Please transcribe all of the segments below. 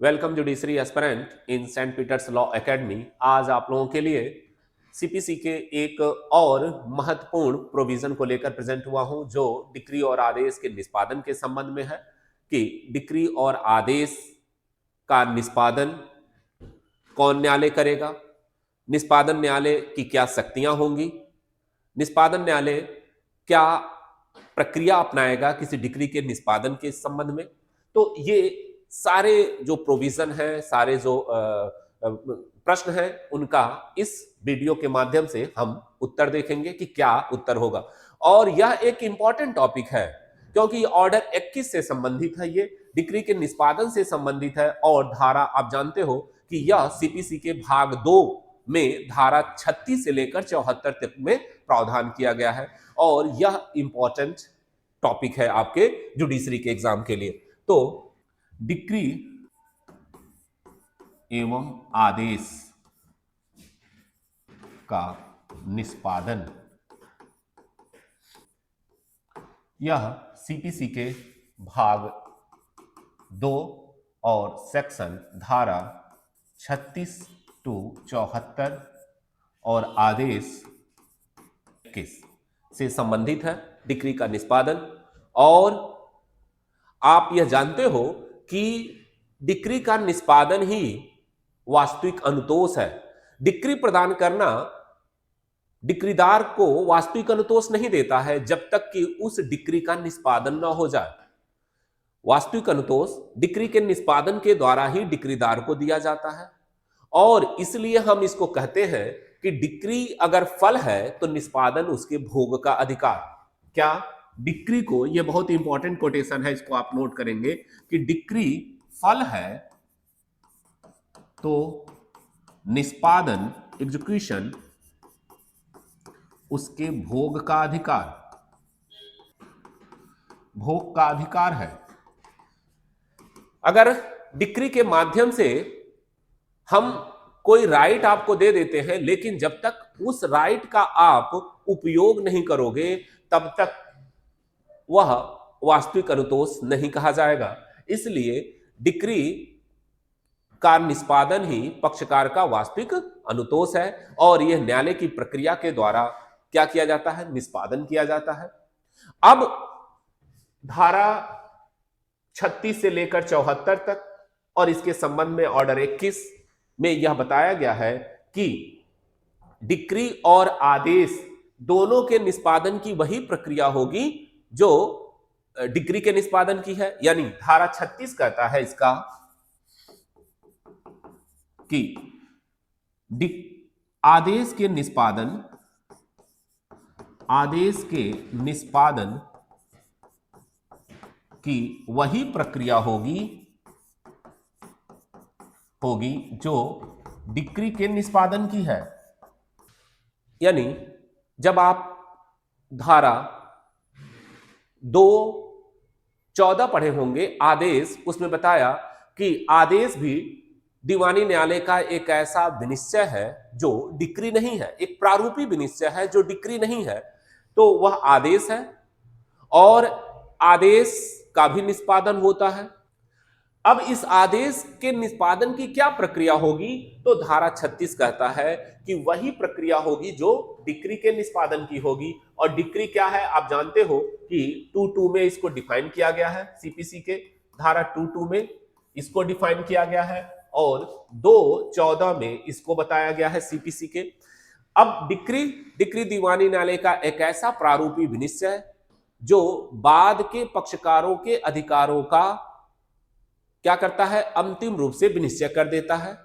Welcome judiciary aspirant इन Saint Peters law academy. आज आप लोगों के लिए सीपीसी के एक और महत्वपूर्ण प्रोविजन को लेकर प्रेजेंट हुआ हूं, जो डिक्री और आदेश के निष्पादन के संबंध में है कि डिक्री और आदेश का निष्पादन कौन न्यायालय करेगा, निष्पादन न्यायालय की क्या शक्तियां होंगी, निष्पादन न्यायालय क्या प्रक्रिया अपनाएगा किसी डिक्री के निष्पादन के संबंध में। तो ये सारे जो प्रोविजन है, सारे जो प्रश्न है, उनका इस वीडियो के माध्यम से हम उत्तर देखेंगे कि क्या उत्तर होगा। और यह एक इंपॉर्टेंट टॉपिक है क्योंकि ऑर्डर 21 से संबंधित है, ये डिक्री के निष्पादन से संबंधित है। और धारा आप जानते हो कि यह सीपीसी के भाग 2 में धारा 36 से लेकर 74 तक में प्रावधान किया गया है और यह इंपॉर्टेंट टॉपिक है आपके जुडिशरी के एग्जाम के लिए। तो डिक्री एवं आदेश का निष्पादन, यह सीपीसी के भाग 2 और सेक्शन धारा 36 टू 74 और आदेश 21 से संबंधित है डिक्री का निष्पादन। और आप यह जानते हो कि डिक्री का निष्पादन ही वास्तविक अनुतोष है। डिक्री प्रदान करना डिक्रीदार को वास्तविक अनुतोष नहीं देता है जब तक कि उस डिक्री का निष्पादन न हो जाए। वास्तविक अनुतोष डिक्री के निष्पादन के द्वारा ही डिक्रीदार को दिया जाता है और इसलिए हम इसको कहते हैं कि डिक्री अगर फल है तो निष्पादन उसके भोग का अधिकार। क्या डिक्री को, यह बहुत इंपॉर्टेंट कोटेशन है, इसको आप नोट करेंगे कि डिक्री फल है तो निष्पादन एग्जीक्यूशन उसके भोग का अधिकार, भोग का अधिकार है। अगर डिक्री के माध्यम से हम कोई राइट आपको दे देते हैं लेकिन जब तक उस राइट का आप उपयोग नहीं करोगे तब तक वह वास्तविक अनुतोष नहीं कहा जाएगा। इसलिए डिक्री का निष्पादन ही पक्षकार का वास्तविक अनुतोष है और यह न्यायालय की प्रक्रिया के द्वारा क्या किया जाता है, निष्पादन किया जाता है। अब धारा 36 से लेकर 74 तक और इसके संबंध में ऑर्डर 21 में यह बताया गया है कि डिक्री और आदेश दोनों के निष्पादन की वही प्रक्रिया होगी जो डिक्री के निष्पादन की है। यानी धारा 36 कहता है इसका कि आदेश के निष्पादन की वही प्रक्रिया होगी जो डिक्री के निष्पादन की है। यानी जब आप धारा 2:14 पढ़े होंगे आदेश, उसमें बताया कि आदेश भी दीवानी न्यायालय का एक ऐसा विनिश्चय है जो डिक्री नहीं है, एक प्रारूपी विनिश्चय है जो डिक्री नहीं है, तो वह आदेश है और आदेश का भी निष्पादन होता है। अब इस आदेश के निष्पादन की क्या प्रक्रिया होगी, तो धारा 36 कहता है कि वही प्रक्रिया होगी जो डिक्री के निष्पादन की होगी। और डिक्री क्या है आप जानते हो कि 2:2 में इसको डिफाइन किया गया है, सीपीसी के धारा 2:2 में इसको डिफाइन किया गया है और 2:14 में इसको बताया गया है सीपीसी के। अब डिक्री दीवानी न्यायालय का एक ऐसा प्रारूपी विनिश्चय है जो बाद के पक्षकारों के अधिकारों का क्या करता है, अंतिम रूप से विनिश्चय कर देता है।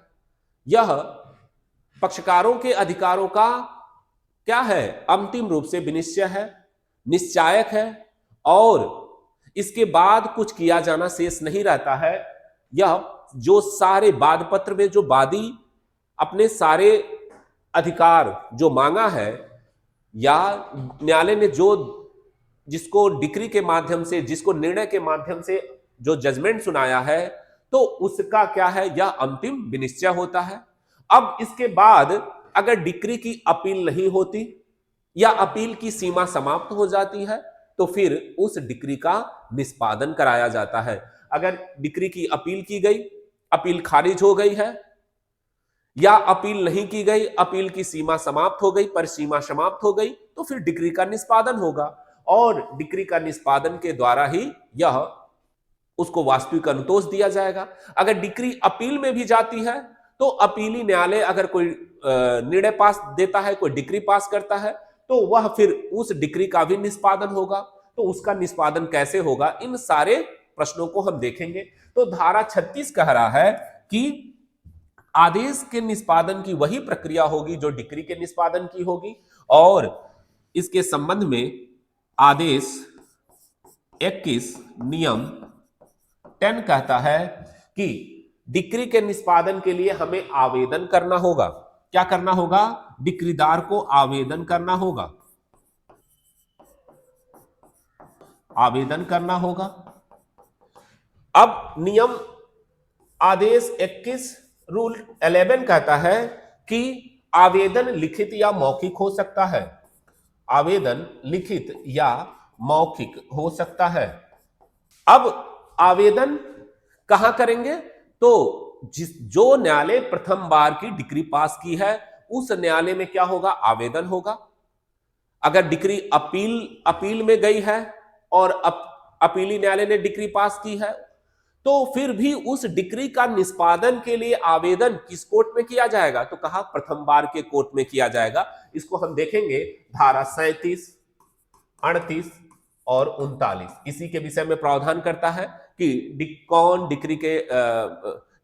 यह पक्षकारों के अधिकारों का क्या है, अंतिम रूप से विनिश्चय है, निश्चायक है और इसके बाद कुछ किया जाना शेष नहीं रहता है। यह जो सारे वाद पत्र में जो वादी अपने सारे अधिकार जो मांगा है या न्यायालय ने जो जिसको डिक्री के माध्यम से, जिसको निर्णय के माध्यम से जो जजमेंट सुनाया है, तो उसका क्या है, यह अंतिम विनिश्चय होता है। अब इसके बाद अगर डिक्री की अपील नहीं होती या अपील की सीमा समाप्त हो जाती है तो फिर उस डिक्री का निष्पादन कराया जाता है। अगर डिक्री की अपील की गई, अपील खारिज हो गई है या अपील नहीं की गई, अपील की सीमा समाप्त हो गई, पर सीमा समाप्त हो गई, तो फिर डिक्री का निष्पादन होगा और डिक्री का निष्पादन के द्वारा ही यह उसको वास्तविक अनुतोष दिया जाएगा। अगर डिक्री अपील में भी जाती है तो अपीली न्यायालय अगर कोई निर्णय पास देता है, कोई डिक्री पास करता है, तो वह फिर उस डिक्री का भी निष्पादन होगा। तो उसका निष्पादन कैसे होगा, इन सारे प्रश्नों को हम देखेंगे। तो धारा 36 कह रहा है कि आदेश के निष्पादन की वही प्रक्रिया होगी जो डिक्री के निष्पादन की होगी, और इसके संबंध में आदेश 21 नियम 10 कहता है कि डिक्री के निष्पादन के लिए हमें आवेदन करना होगा। क्या करना होगा? डिक्रीदार को आवेदन करना होगा, आवेदन करना होगा। अब नियम आदेश 21 रूल 11 कहता है कि आवेदन लिखित या मौखिक हो सकता है, आवेदन लिखित या मौखिक हो सकता है। अब आवेदन कहां करेंगे? तो जो न्यायालय प्रथम बार की डिक्री पास की है उस न्यायालय में क्या होगा? आवेदन होगा। अगर डिक्री अपील में गई है और अपीली न्यायालय ने डिक्री पास की है तो फिर भी उस डिक्री का निष्पादन के लिए आवेदन किस कोर्ट में किया जाएगा? तो कहा प्रथम बार के कोर्ट में किया जाएगा। इसको हम देखेंगे धारा 37, 38 और 39 इसी के विषय में प्रावधान करता है कि कौन डिक्री के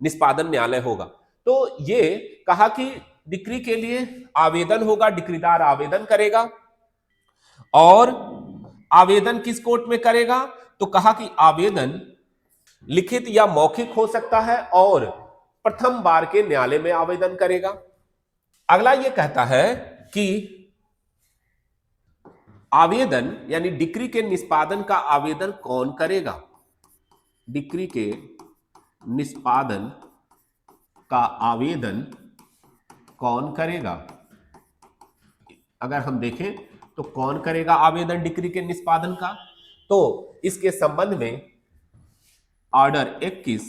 निष्पादन न्यायालय होगा। तो ये कहा कि डिक्री के लिए आवेदन होगा, डिक्रीदार आवेदन करेगा। और आवेदन किस कोर्ट में करेगा? तो कहा कि आवेदन लिखित या मौखिक हो सकता है और प्रथम बार के न्यायालय में आवेदन करेगा। अगला यह कहता है कि आवेदन यानी डिक्री के निष्पादन का आवेदन कौन करेगा? डिक्री के निष्पादन का आवेदन कौन करेगा? अगर हम देखें तो कौन करेगा आवेदन डिक्री के निष्पादन का? तो इसके संबंध में ऑर्डर 21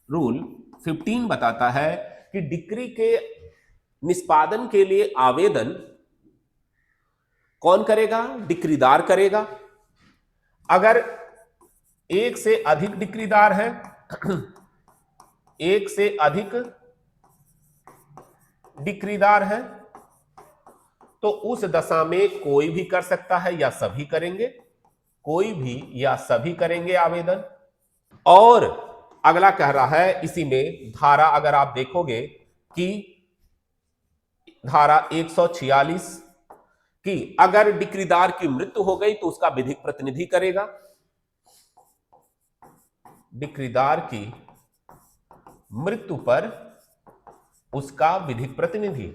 रूल 15 बताता है कि डिक्री के निष्पादन के लिए आवेदन कौन करेगा? डिक्रीदार करेगा। अगर एक से अधिक डिक्रीदार है, एक से अधिक डिक्रीदार है, तो उस दशा में कोई भी कर सकता है या सभी करेंगे, कोई भी या सभी करेंगे आवेदन। और अगला कह रहा है इसी में धारा, अगर आप देखोगे कि धारा 146 कि अगर डिक्रीदार की मृत्यु हो गई तो उसका विधिक प्रतिनिधि करेगा। डिक्रीदार की मृत्यु पर उसका विधिक प्रतिनिधि,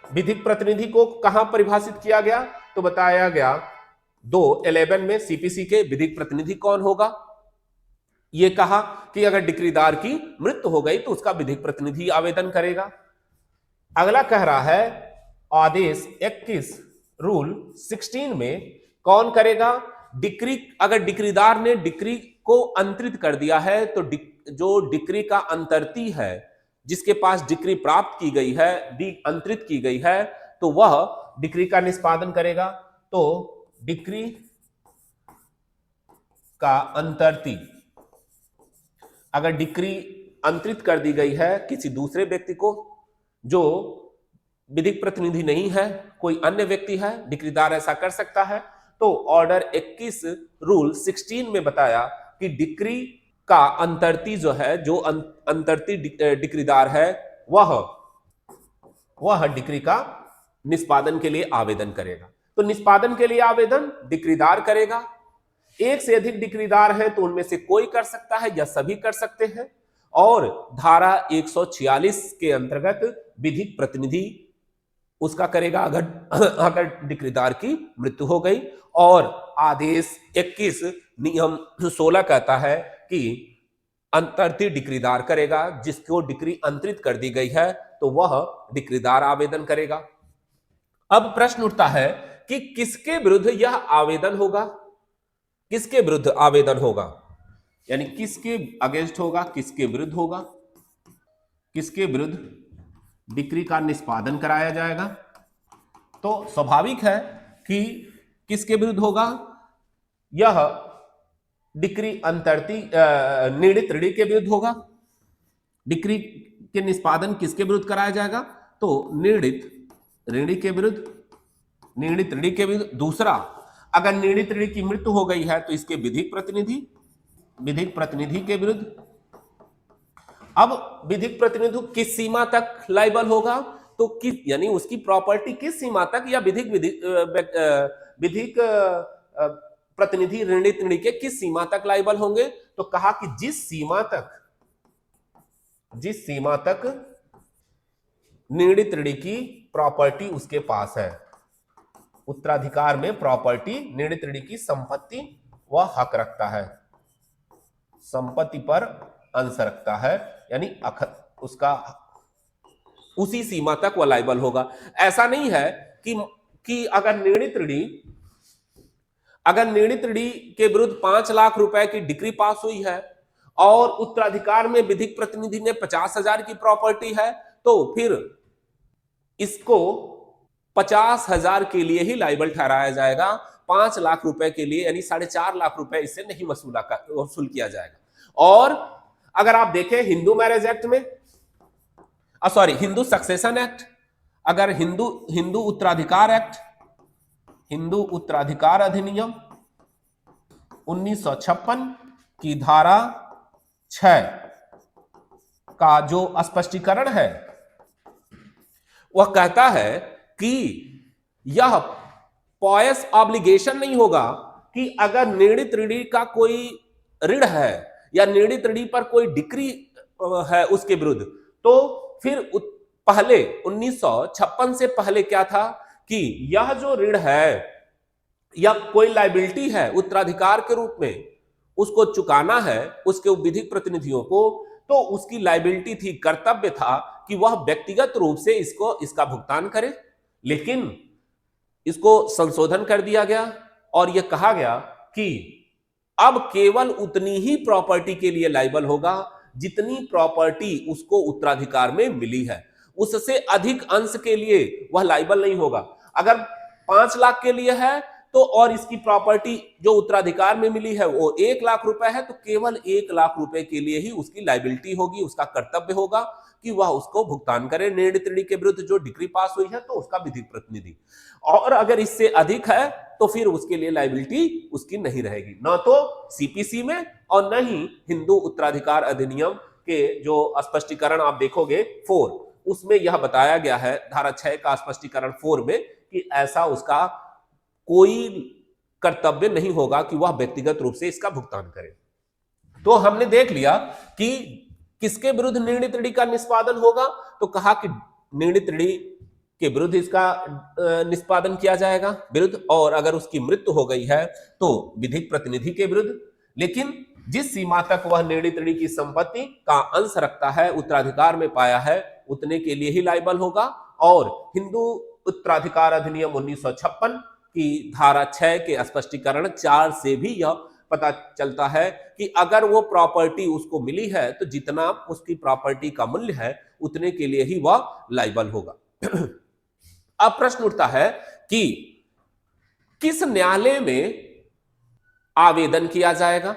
विधिक प्रतिनिधि को कहां परिभाषित किया गया? तो बताया गया 2(11) में सीपीसी के विधिक प्रतिनिधि कौन होगा? यह कहा कि अगर डिक्रीदार की मृत्यु हो गई तो उसका विधिक प्रतिनिधि आवेदन करेगा। अगला कह रहा है आदेश 21 रूल 16 में कौन करेगा? डिक्री, अगर डिक्रीदार ने डिक्री को अंतरित कर दिया है तो जो डिक्री का अंतर्ती है, जिसके पास डिक्री प्राप्त की गई है, अंतरित की गई है, तो वह डिक्री का निष्पादन करेगा। तो डिक्री का अंतर्ती, अगर डिक्री अंतरित कर दी गई है किसी दूसरे व्यक्ति को जो विधिक प्रतिनिधि नहीं है, कोई अन्य व्यक्ति है, डिक्रीदार ऐसा कर सकता है। तो ऑर्डर 21 रूल 16 में बताया कि डिक्री का अंतर्ती जो है, जो अंतर्ती डिक्रीदार है, वह डिक्री का निष्पादन के लिए आवेदन करेगा। तो निष्पादन के लिए आवेदन डिक्रीदार करेगा। एक से अधिक डिक्रीदार हैं तो उनमें से कोई कर सकता है या सभी कर सकते हैं। और धारा 146 के अंतर्गत विधिक प्रतिनिधि उसका करेगा अगर डिक्रीदार की मृत्यु हो गई। और आदेश 21 नियम 16 कहता है कि अंतर्ती डिक्रीदार करेगा, जिसको डिक्री अंतरित कर दी गई है तो वह डिक्रीदार आवेदन करेगा। अब प्रश्न उठता है कि किसके विरुद्ध यह आवेदन होगा? किसके विरुद्ध आवेदन होगा? यानी किसके अगेंस्ट होगा, किसके विरुद्ध होगा, किसके विरुद्ध डिक्री का निष्पादन कराया जाएगा। तो स्वाभाविक है कि किसके विरुद्ध होगा, यह डिक्री अंतर्ती निर्णित ऋणी के विरुद्ध होगा। डिक्री के निष्पादन किसके विरुद्ध कराया जाएगा, तो निर्णित ऋणी के विरुद्ध, निर्णित ऋणी के विरुद्ध। दूसरा, अगर निर्णित ऋणी की मृत्यु हो गई है तो इसके विधिक प्रतिनिधि, विधिक प्रतिनिधि के विरुद्ध। अब विधिक प्रतिनिधि किस सीमा तक लायबल होगा, तो किस, यानी उसकी प्रॉपर्टी किस सीमा तक, या विधिक विधिक प्रतिनिधि ऋणित ऋणी के किस सीमा तक लायबल होंगे, तो कहा कि जिस सीमा तक निर्णित ऋणी की प्रॉपर्टी उसके पास है, उत्तराधिकार में प्रॉपर्टी निर्णित ऋणी की संपत्ति वह हक रखता है, संपत्ति पर अंश रखता है, यानी उसका उसी सीमा तक वह लायबल होगा। ऐसा नहीं है कि अगर निर्णित ऋणी के विरुद्ध 5 लाख रुपए की डिक्री पास हुई है और उत्तराधिकार में विधिक प्रतिनिधि ने 50,000 की प्रॉपर्टी है, तो फिर इसको 50,000 के लिए ही लायबल ठहराया जाएगा, 5 लाख रुपए के लिए यानी 4.5 लाख रुपए इससे नहीं वसूल किया जाएगा। और अगर आप देखें हिंदू मैरिज एक्ट में, हिंदू सक्सेशन एक्ट, अगर हिंदू उत्तराधिकार एक्ट, हिंदू उत्तराधिकार अधिनियम 1956 की धारा 6 का जो स्पष्टीकरण है, वह कहता है कि यह पॉयस ऑब्लिगेशन नहीं होगा कि अगर निर्णित ऋणी का कोई ऋण है या निर्णित ऋणी पर कोई डिक्री है उसके विरुद्ध, तो फिर पहले 1956 से पहले क्या था कि यह जो ऋण है या कोई लायबिलिटी है उत्तराधिकार के रूप में, उसको चुकाना है उसके विधिक प्रतिनिधियों को, तो उसकी लायबिलिटी थी, कर्तव्य था कि वह व्यक्तिगत रूप से इसका भुगतान करे। लेकिन इसको संशोधन कर दिया गया और यह कहा गया कि अब केवल उतनी ही प्रॉपर्टी के लिए लायबल होगा जितनी प्रॉपर्टी उसको उत्तराधिकार में मिली है, उससे अधिक अंश के लिए वह लायबल नहीं होगा। अगर 5 लाख के लिए है तो और इसकी प्रॉपर्टी जो उत्तराधिकार में मिली है वो 1 लाख रुपए है, तो केवल 1 लाख रुपए के लिए ही उसकी लायबिलिटी होगी, उसका कर्तव्य होगा कि वह उसको भुगतान करे निर्णित ऋणी के विरुद्ध जो डिक्री पास हुई है, तो उसका विधिक प्रतिनिधि। और अगर इससे अधिक है तो फिर उसके लिए लायबिलिटी उसकी नहीं रहेगी, न तो सीपीसी में और न ही हिंदू उत्तराधिकार अधिनियम के जो स्पष्टीकरण आप देखोगे 4, उसमें यह बताया गया है, धारा 6 का स्पष्टीकरण 4 में, कि ऐसा उसका कोई कर्तव्य नहीं होगा कि वह व्यक्तिगत रूप से इसका भुगतान करे। तो हमने देख लिया कि किसके विरुद्ध निर्णित ऋणी का निष्पादन होगा, तो कहा कि निर्णित ऋणी के विरुद्ध इसका निष्पादन किया जाएगा विरुद्ध, और अगर उसकी मृत्यु हो गई है तो विधिक प्रतिनिधि के विरुद्ध। लेकिन जिस सीमा तक वह निर्णित ऋणी की संपत्ति का अंश रखता है, उत्तराधिकार में पाया है, उतने के लिए ही लायबल होगा। और हिंदू उत्तराधिकार अधिनियम 1956 की धारा 6 के स्पष्टीकरण 4 से भी यह पता चलता है कि अगर वो प्रॉपर्टी उसको मिली है तो जितना उसकी प्रॉपर्टी का मूल्य है उतने के लिए ही वह लायबल होगा। अब प्रश्न उठता है कि किस न्यायालय में आवेदन किया जाएगा,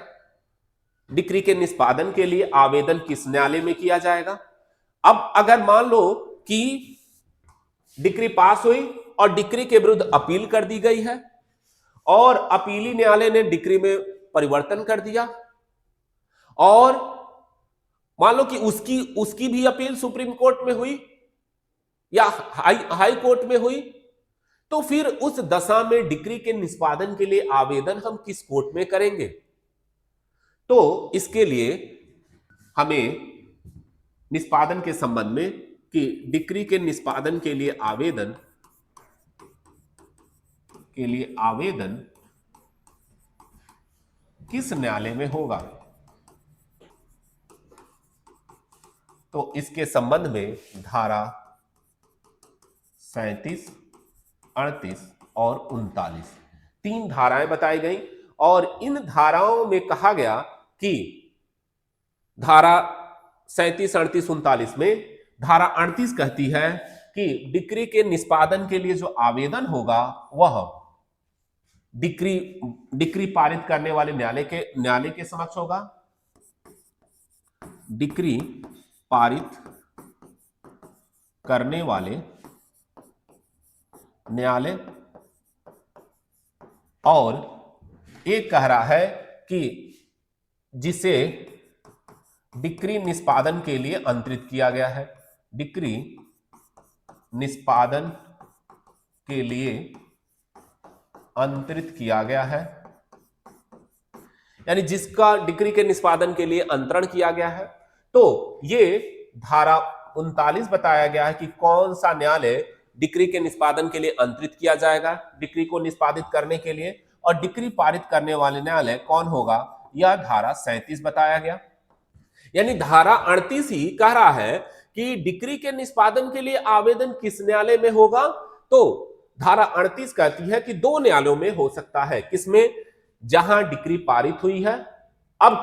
डिक्री के निष्पादन के लिए आवेदन किस न्यायालय में किया जाएगा। अब अगर मान लो कि डिक्री पास हुई और डिक्री के विरुद्ध अपील कर दी गई है और अपीली न्यायालय ने डिक्री में परिवर्तन कर दिया, और मान लो कि उसकी भी अपील सुप्रीम कोर्ट में हुई या हाई कोर्ट में हुई, तो फिर उस दशा में डिक्री के निष्पादन के लिए आवेदन हम किस कोर्ट में करेंगे। तो इसके लिए हमें निष्पादन के संबंध में कि डिक्री के निष्पादन के लिए आवेदन किस न्यायालय में होगा, तो इसके संबंध में धारा 37, 38 और 39 3 धाराएं बताई गई, और इन धाराओं में कहा गया कि धारा 37, 38, 39 में धारा 38 कहती है कि डिक्री के निष्पादन के लिए जो आवेदन होगा वह डिक्री पारित करने वाले न्यायालय के समक्ष होगा। डिक्री पारित करने वाले न्यायालय, और एक कह रहा है कि जिसे डिक्री निष्पादन के लिए अंतरित किया गया है। डिक्री निष्पादन के लिए अंतरित किया गया है, यानी जिसका डिक्री के निष्पादन के लिए अंतरण किया गया है। तो ये धारा 39 बताया गया है कि कौन सा न्यायालय डिक्री के निष्पादन के लिए अंतरित किया जाएगा डिक्री को निष्पादित करने के लिए, और डिक्री पारित करने वाले न्यायालय कौन होगा, यह धारा 37 बताया गया। यानी धारा 38 ही कह रहा है कि डिक्री के निष्पादन के लिए आवेदन किस न्यायालय में होगा। तो धारा 38 कहती है कि दो न्यायालयों में हो सकता है। किसमें? जहां डिक्री पारित हुई है। अब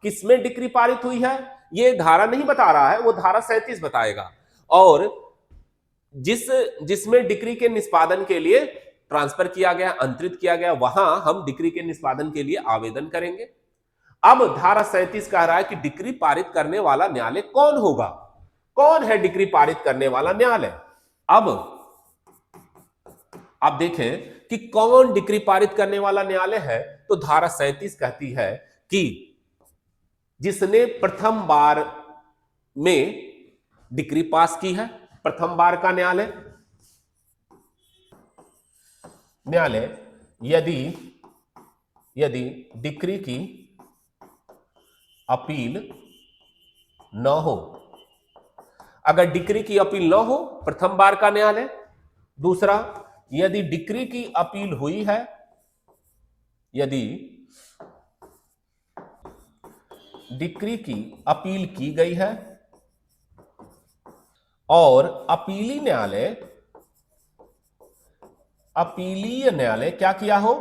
किसमें डिक्री पारित हुई है ये धारा नहीं बता रहा है, वो धारा 37 बताएगा। और जिसमें डिक्री के निष्पादन के लिए ट्रांसफर किया गया, अंतरित किया गया, वहां हम डिक्री के निष्पादन के लिए आवेदन करेंगे। अब धारा 37 कह रहा है कि डिक्री पारित करने वाला न्यायालय कौन होगा, कौन है डिक्री पारित करने वाला न्यायालय। अब आप देखें कि कौन डिक्री पारित करने वाला न्यायालय है। तो धारा 37 कहती है कि जिसने प्रथम बार में डिक्री पास की है, प्रथम बार का न्यायालय यदि डिक्री की अपील न हो, अगर डिक्री की अपील न हो, प्रथम बार का न्यायालय। दूसरा, यदि डिक्री की अपील हुई है, यदि डिक्री की अपील की गई है और अपीलीय न्यायालय क्या किया हो,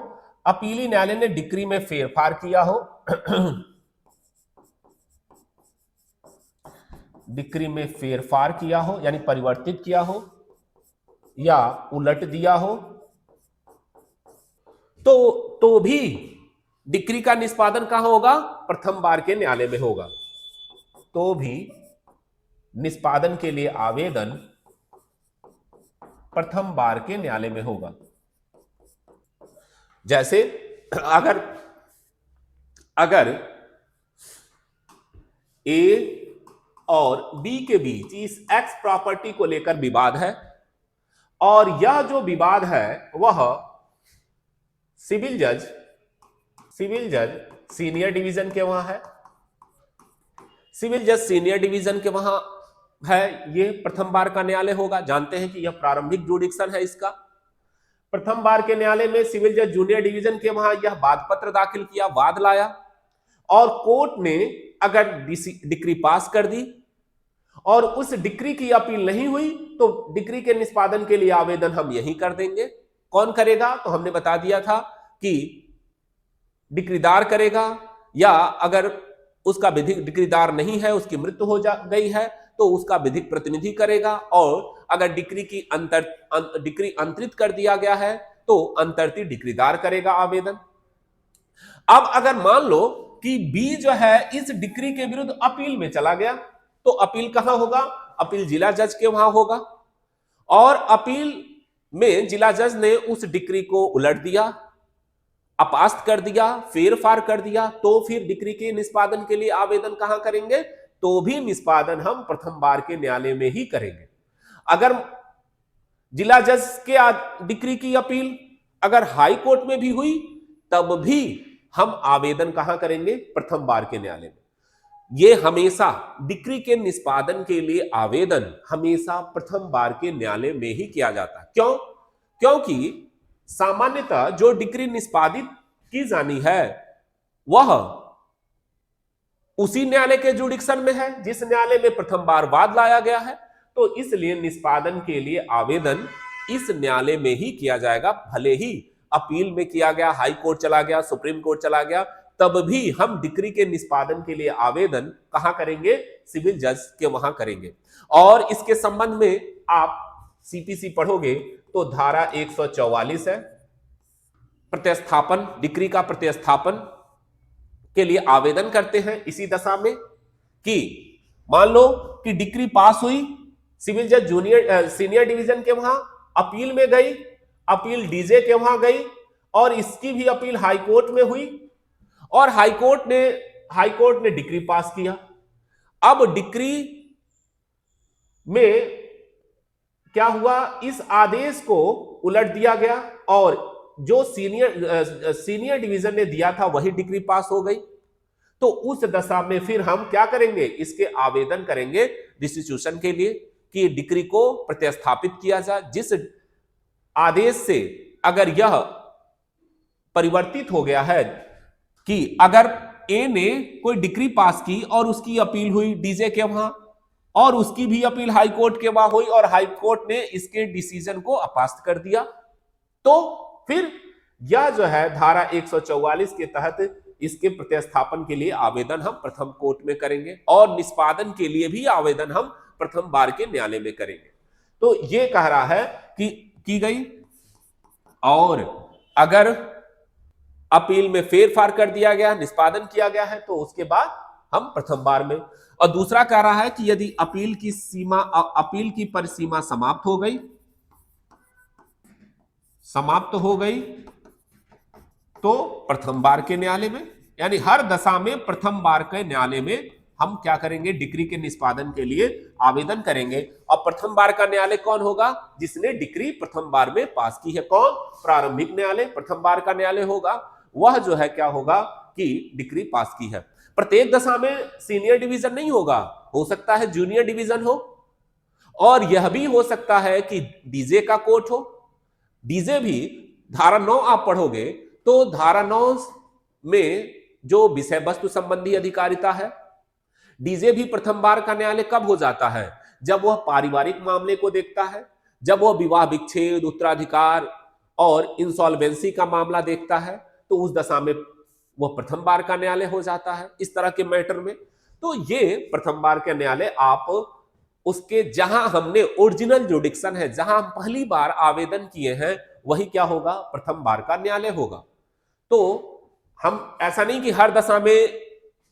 अपीलीय न्यायालय ने डिक्री में फेरफार किया हो डिक्री में फेरफार किया हो यानी परिवर्तित किया हो या उलट दिया हो, तो भी डिक्री का निष्पादन कहां होगा, प्रथम बार के न्यायालय में होगा। तो भी निष्पादन के लिए आवेदन प्रथम बार के न्यायालय में होगा। जैसे अगर ए और बी के बीच इस एक्स प्रॉपर्टी को लेकर विवाद है, और यह जो विवाद है वह सिविल जज सीनियर डिवीजन के वहां है, सिविल जज सीनियर डिवीजन के वहां है, ये प्रथम बार का न्यायालय होगा। जानते हैं कि यह प्रारंभिक जुडिक्शन है इसका। प्रथम बार के न्यायालय में सिविल जज जूनियर डिवीजन के वहां यह वाद पत्र दाखिल किया, वाद लाया, और कोर्ट ने अगर डिक्री पास कर दी और उस डिक्री की अपील नहीं हुई तो डिक्री के निष्पादन के लिए आवेदन हम यही कर देंगे। कौन करेगा? तो हमने बता दिया था कि डिक्रीदार करेगा, या अगर उसका विधिक डिक्रीदार नहीं है, उसकी मृत्यु हो गई है, तो उसका विधिक प्रतिनिधि करेगा, और अगर डिक्री अंतरित कर दिया गया है तो अंतरित डिक्रीदार करेगा आवेदन। अब अगर मान लो कि बी जो है इस डिक्री के विरुद्ध अपील में चला गया, तो अपील कहां होगा? अपील जिला जज के वहां होगा, और अपील में जिला जज ने उस डिक्री को उलट दिया, अपास्त कर दिया, फेरफार कर दिया, तो फिर डिक्री के निष्पादन के लिए आवेदन कहां करेंगे? तो भी निष्पादन हम प्रथम बार के न्यायालय में ही करेंगे। अगर जिला जज के डिक्री की अपील अगर हाई कोर्ट में भी हुई, तब भी हम आवेदन कहां करेंगे? प्रथम बार के न्यायालय में। यह हमेशा डिक्री के निष्पादन के लिए आवेदन हमेशा प्रथम बार के न्यायालय में ही किया जाता है। क्यों? क्योंकि सामान्यतः जो डिक्री निष्पादित की जानी है वह उसी न्यायालय के जुडिक्शन में है जिस न्यायालय में प्रथम बार वाद लाया गया है, तो इसलिए निष्पादन के लिए आवेदन इस न्यायालय में ही किया जाएगा। भले ही अपील में किया गया, हाई कोर्ट चला गया, सुप्रीम कोर्ट चला गया, तब भी हम डिक्री के निष्पादन के लिए आवेदन कहां करेंगे? सिविल जज के वहां करेंगे। और इसके संबंध में आप सीपीसी पढ़ोगे तो धारा 144 है, प्रतिस्थापन, डिक्री का प्रतिस्थापन के लिए आवेदन करते हैं इसी दशा में कि मान लो कि डिक्री पास हुई, सिविल जज सीनियर डिवीजन के वहां अपील में गई, अपील डीजे के वहां गई और इसकी भी अपील हाईकोर्ट में हुई और हाईकोर्ट ने डिक्री पास किया। अब डिक्री में क्या हुआ? इस आदेश को उलट दिया गया और जो सीनियर डिवीजन ने दिया था वही डिक्री पास हो गई। तो उस दशा में फिर हम क्या करेंगे? इसके आवेदन करेंगे रिस्टिट्यूशन के लिए कि डिक्री को प्रतिस्थापित किया जाए, जिस आदेश से अगर यह परिवर्तित हो गया है कि अगर ए ने कोई डिक्री पास की और उसकी अपील हुई डीजे के वहां और उसकी भी अपील हाईकोर्ट के वहां हुई और हाईकोर्ट ने इसके डिसीजन को अपास्त कर दिया, तो फिर यह जो है धारा 144 के तहत इसके प्रतिस्थापन के लिए आवेदन हम प्रथम कोर्ट में करेंगे और निष्पादन के लिए भी आवेदन हम प्रथम बार के न्यायालय में करेंगे। तो ये कह रहा है कि की गई और अगर अपील में फेरफार कर दिया गया, निष्पादन किया गया है तो उसके बाद हम प्रथम बार में। और दूसरा कह रहा है कि यदि अपील की परिसीमा समाप्त हो गई तो प्रथम बार के न्यायालय में, यानी हर दशा में प्रथम बार के न्यायालय में हम क्या करेंगे? डिक्री के निष्पादन के लिए आवेदन करेंगे। और प्रथम बार का न्यायालय कौन होगा? जिसने डिक्री प्रथम बार में पास की है। कौन? प्रारंभिक न्यायालय, प्रथम बार का न्यायालय होगा। वह जो है क्या होगा कि डिक्री पास की है। प्रत्येक दशा में सीनियर डिवीजन नहीं होगा, हो सकता है जूनियर डिवीजन हो और यह भी हो सकता है कि डीजे का कोर्ट हो। डीजे भी धारा 9 आप पढ़ोगे तो धारा 9 में जो विषय वस्तु संबंधी अधिकारिता है, डीजे भी प्रथम बार का न्यायालय कब हो जाता है? जब वह पारिवारिक मामले को देखता है, जब वह विवाह विच्छेद, उत्तराधिकार और इंसॉल्वेंसी का मामला देखता है, तो उस दशा में वह प्रथम बार का न्यायालय हो जाता है इस तरह के मैटर में। तो ये प्रथम बार का न्यायालय आप उसके जहां हमने ओरिजिनल जुडिक्शन है, जहां हम पहली बार आवेदन किए हैं, वही क्या होगा? प्रथम बार का न्यायालय होगा। तो हम ऐसा नहीं कि हर दशा में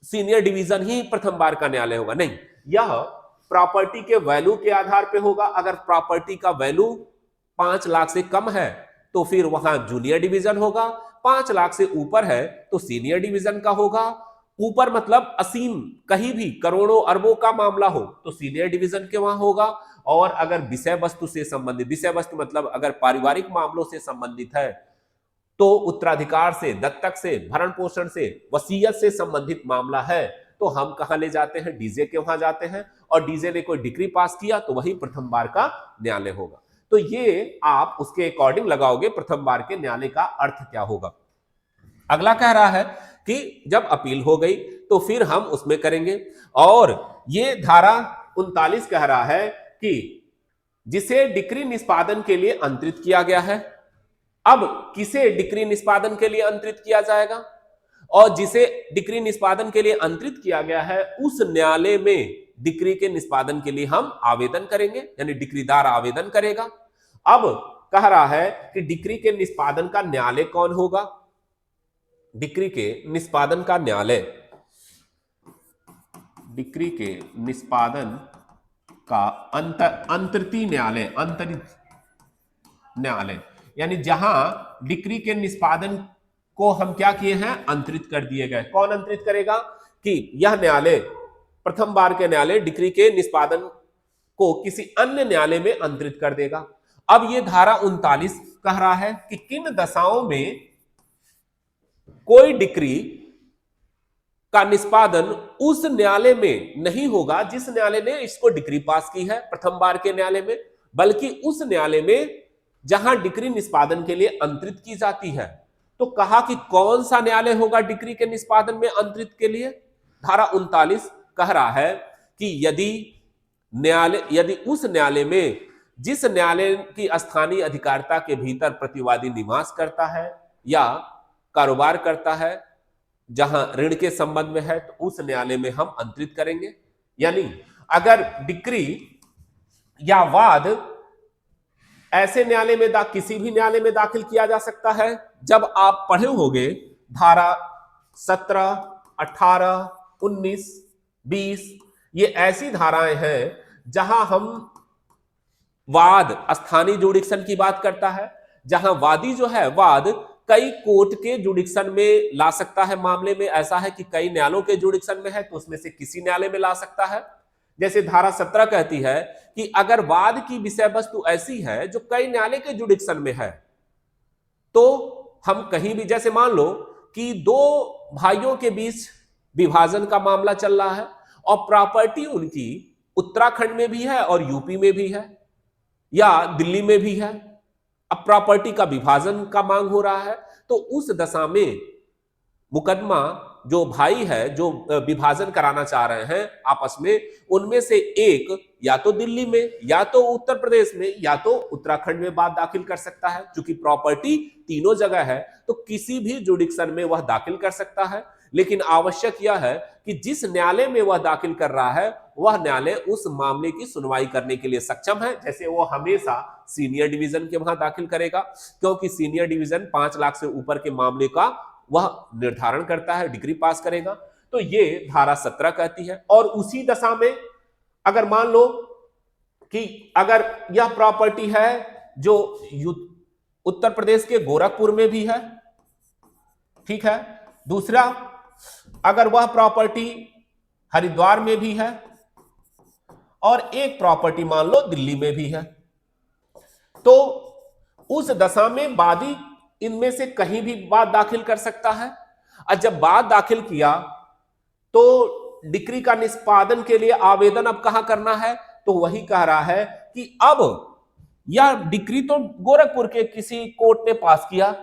सीनियर डिवीजन ही प्रथम बार का न्यायालय होगा, नहीं, यह प्रॉपर्टी के वैल्यू के आधार पे होगा। अगर प्रॉपर्टी का वैल्यू 5 लाख से कम है तो फिर वहां जूनियर डिवीजन होगा, 5 लाख से ऊपर है तो सीनियर डिवीजन का होगा। ऊपर मतलब असीम, कहीं भी करोड़ों अरबों का मामला हो तो सीनियर डिवीजन के वहां होगा। और अगर विषय वस्तु से संबंधित, विषय वस्तु मतलब अगर पारिवारिक मामलों से संबंधित है तो उत्तराधिकार से, दत्तक से, भरण पोषण से, वसीयत से संबंधित मामला है तो हम कहां ले जाते हैं? डीजे के वहां जाते हैं और डीजे ने कोई डिक्री पास किया तो वही प्रथम बार का न्यायालय होगा। तो ये आप उसके अकॉर्डिंग लगाओगे प्रथम बार के न्यायालय का अर्थ क्या होगा। अगला कह रहा है कि जब अपील हो गई तो फिर हम उसमें करेंगे। और ये धारा 39 कह रहा है कि जिसे डिक्री निष्पादन के लिए अंतरित किया गया है, अब किसे डिक्री निष्पादन के लिए अंतरित किया जाएगा? और जिसे डिक्री निष्पादन के लिए अंतरित किया गया है उस न्यायालय में डिक्री के निष्पादन के लिए हम आवेदन करेंगे, यानी डिक्रीदार आवेदन करेगा। अब कह रहा है कि डिक्री के निष्पादन का न्यायालय कौन होगा? डिक्री के निष्पादन का न्यायालय, डिक्री के निष्पादन का अंतरित न्यायालय, यानी जहां डिक्री के निष्पादन को हम क्या किए हैं? अंतरित कर दिए गए। कौन अंतरित करेगा? कि यह न्यायालय, प्रथम बार के न्यायालय डिक्री के निष्पादन को किसी अन्य न्यायालय में अंतरित कर देगा। अब ये धारा 39 कह रहा है कि किन दशाओं में कोई डिक्री का निष्पादन उस न्यायालय में नहीं होगा जिस न्यायालय ने इसको डिक्री पास की है प्रथम बार के न्यायालय में, बल्कि उस न्यायालय में जहां डिक्री निष्पादन के लिए अंतरित की जाती है। तो कहा कि कौन सा न्यायालय होगा डिक्री के निष्पादन में अंतरित के लिए? धारा 39 कह रहा है कि यदि उस न्यायालय में जिस न्यायालय की स्थानीय अधिकारिता के भीतर प्रतिवादी निवास करता है या कारोबार करता है जहां ऋण के संबंध में है तो उस न्यायालय में हम अंतरित करेंगे। यानी अगर डिक्री या वाद ऐसे न्यायालय में किसी भी न्यायालय में दाखिल किया जा सकता है। जब आप पढ़े होंगे धारा 17, 18, 19, 20, ये ऐसी धाराएं हैं जहां हम वाद स्थानीय जुडिक्शन की बात करता है, जहां वादी जो है वाद कई कोर्ट के जुडिक्शन में ला सकता है। मामले में ऐसा है कि कई न्यायालयों के जुडिक्शन में है तो उसमें से किसी न्यायालय में ला सकता है। जैसे धारा 17 कहती है कि अगर वाद की विषय वस्तु ऐसी है जो कई न्यायालय के जुडिक्शन में है तो हम कहीं भी, जैसे मान लो कि दो भाइयों के बीच विभाजन का मामला चल रहा है और प्रॉपर्टी उनकी उत्तराखंड में भी है और यूपी में भी है या दिल्ली में भी है। अब प्रॉपर्टी का विभाजन का मांग हो रहा है तो उस दशा में मुकदमा जो भाई है जो विभाजन कराना चाह रहे हैं आपस में, उनमें से एक या तो दिल्ली में या तो उत्तर प्रदेश में या तो उत्तराखंड में बात दाखिल कर सकता है। क्योंकि प्रॉपर्टी तीनों जगह है तो किसी भी जुडिक्शन में वह दाखिल कर सकता है। लेकिन आवश्यक यह है कि जिस न्यायालय में वह दाखिल कर रहा है वह न्यायालय उस मामले की सुनवाई करने के लिए सक्षम है। जैसे वो हमेशा सीनियर डिवीजन के वहां दाखिल करेगा, क्योंकि सीनियर डिवीजन 5 लाख से ऊपर के मामले का वह निर्धारण करता है, डिग्री पास करेगा। तो ये धारा 17 कहती है। और उसी दशा में अगर मान लो कि अगर यह प्रॉपर्टी है जो उत्तर प्रदेश के गोरखपुर में भी है, ठीक है, दूसरा अगर वह प्रॉपर्टी हरिद्वार में भी है और एक प्रॉपर्टी मान लो दिल्ली में भी है, तो उस दशा में वादी इनमें से कहीं भी बात दाखिल कर सकता है। और जब बात दाखिल किया तो डिक्री का निष्पादन के लिए आवेदन अब कहां करना है, तो वही कह रहा है कि अब यह डिक्री तो गोरखपुर के किसी कोर्ट ने पास किया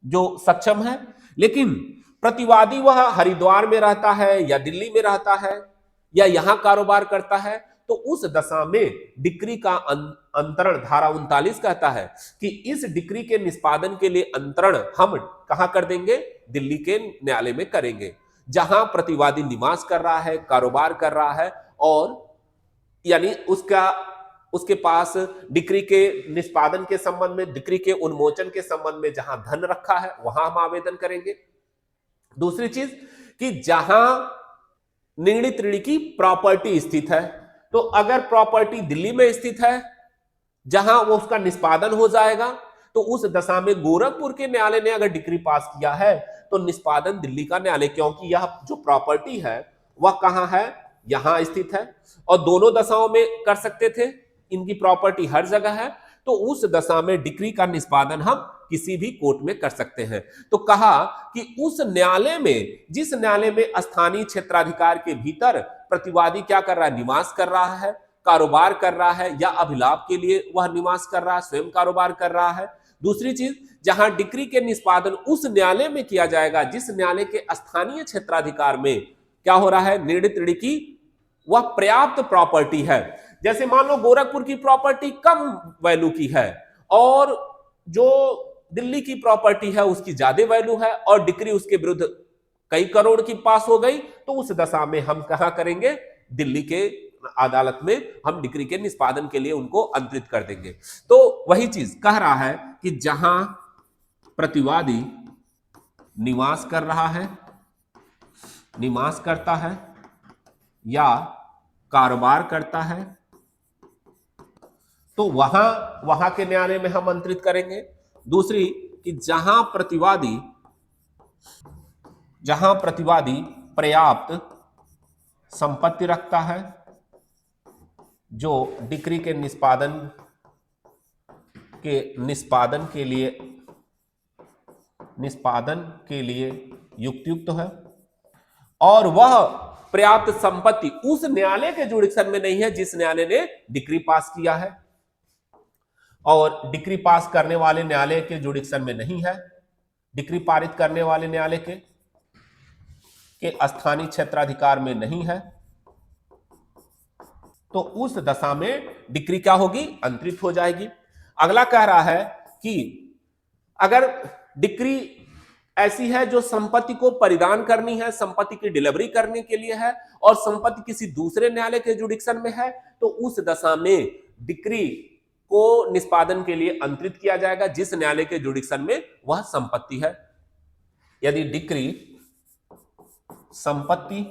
जो सक्षम है, लेकिन प्रतिवादी वह हरिद्वार में रहता है या दिल्ली में रहता है या यहां कारोबार करता है, तो उस दशा में डिक्री का अंतरण धारा 39 कहता है कि इस डिक्री के निष्पादन के लिए अंतरण हम कहां कर देंगे, दिल्ली के न्यायालय में करेंगे, जहां प्रतिवादी निवास कर रहा है, कारोबार कर रहा है और यानी उसके पास डिक्री के निष्पादन के संबंध में, डिक्री के उन्मोचन के संबंध में जहां धन रखा है वहां हम आवेदन करेंगे। दूसरी चीज कि जहां निर्णित ऋणी की प्रॉपर्टी स्थित है, तो अगर प्रॉपर्टी दिल्ली में स्थित है जहां वो उसका निष्पादन हो जाएगा, तो उस दशा में गोरखपुर के न्यायालय ने अगर डिक्री पास किया है तो निष्पादन दिल्ली का न्यायालय, क्योंकि यह जो प्रॉपर्टी है वह कहां है, यहां स्थित है और दोनों दशाओं में कर सकते थे, इनकी प्रॉपर्टी हर जगह है, तो उस दशा में डिक्री का निष्पादन हम किसी भी कोर्ट में कर सकते हैं। तो कहा कि उस न्यायालय में, जिस न्यायालय में स्थानीय क्षेत्राधिकार के भीतर प्रतिवादी क्या कर रहा है, निवास कर रहा है, कारोबार कर रहा है या अभिलाप के लिए वह निवास कर रहा है, स्वयं कारोबार कर रहा है। दूसरी चीज, जहां डिक्री के निष्पादन उस न्यायालय में किया जाएगा जिस न्यायालय के स्थानीय क्षेत्राधिकार में क्या हो रहा है, निर्णित ऋणी की वह पर्याप्त प्रॉपर्टी है। जैसे मान लो गोरखपुर की प्रॉपर्टी कम वैल्यू की है और जो दिल्ली की प्रॉपर्टी है उसकी ज्यादा वैल्यू है और डिक्री उसके विरुद्ध कई करोड़ की पास हो गई, तो उस दशा में हम कहां करेंगे, दिल्ली के अदालत में हम डिक्री के निष्पादन के लिए उनको अंतरित कर देंगे। तो वही चीज कह रहा है कि जहां प्रतिवादी निवास कर रहा है, निवास करता है या कारोबार करता है, तो वहां के न्यायालय में हम अंतरित करेंगे। दूसरी कि जहां प्रतिवादी पर्याप्त संपत्ति रखता है जो डिक्री के निष्पादन के लिए युक्त है और वह पर्याप्त संपत्ति उस न्यायालय के जुडिक्शन में नहीं है जिस न्यायालय ने डिक्री पास किया है, और डिक्री पास करने वाले न्यायालय के जुडिक्शन में नहीं है, डिक्री पारित करने वाले न्यायालय के स्थानीय क्षेत्राधिकार में नहीं है, तो उस दशा में डिक्री क्या होगी, अंतरित हो जाएगी। अगला कह रहा है कि अगर डिक्री ऐसी है जो संपत्ति को परिधान करनी है, संपत्ति की डिलीवरी करने के लिए है, और संपत्ति किसी दूसरे न्यायालय के जुडिक्शन में है, तो उस दशा में डिक्री को निष्पादन के लिए अंतरित किया जाएगा जिस न्यायालय के जुडिक्शन में वह संपत्ति है। यदि डिक्री संपत्ति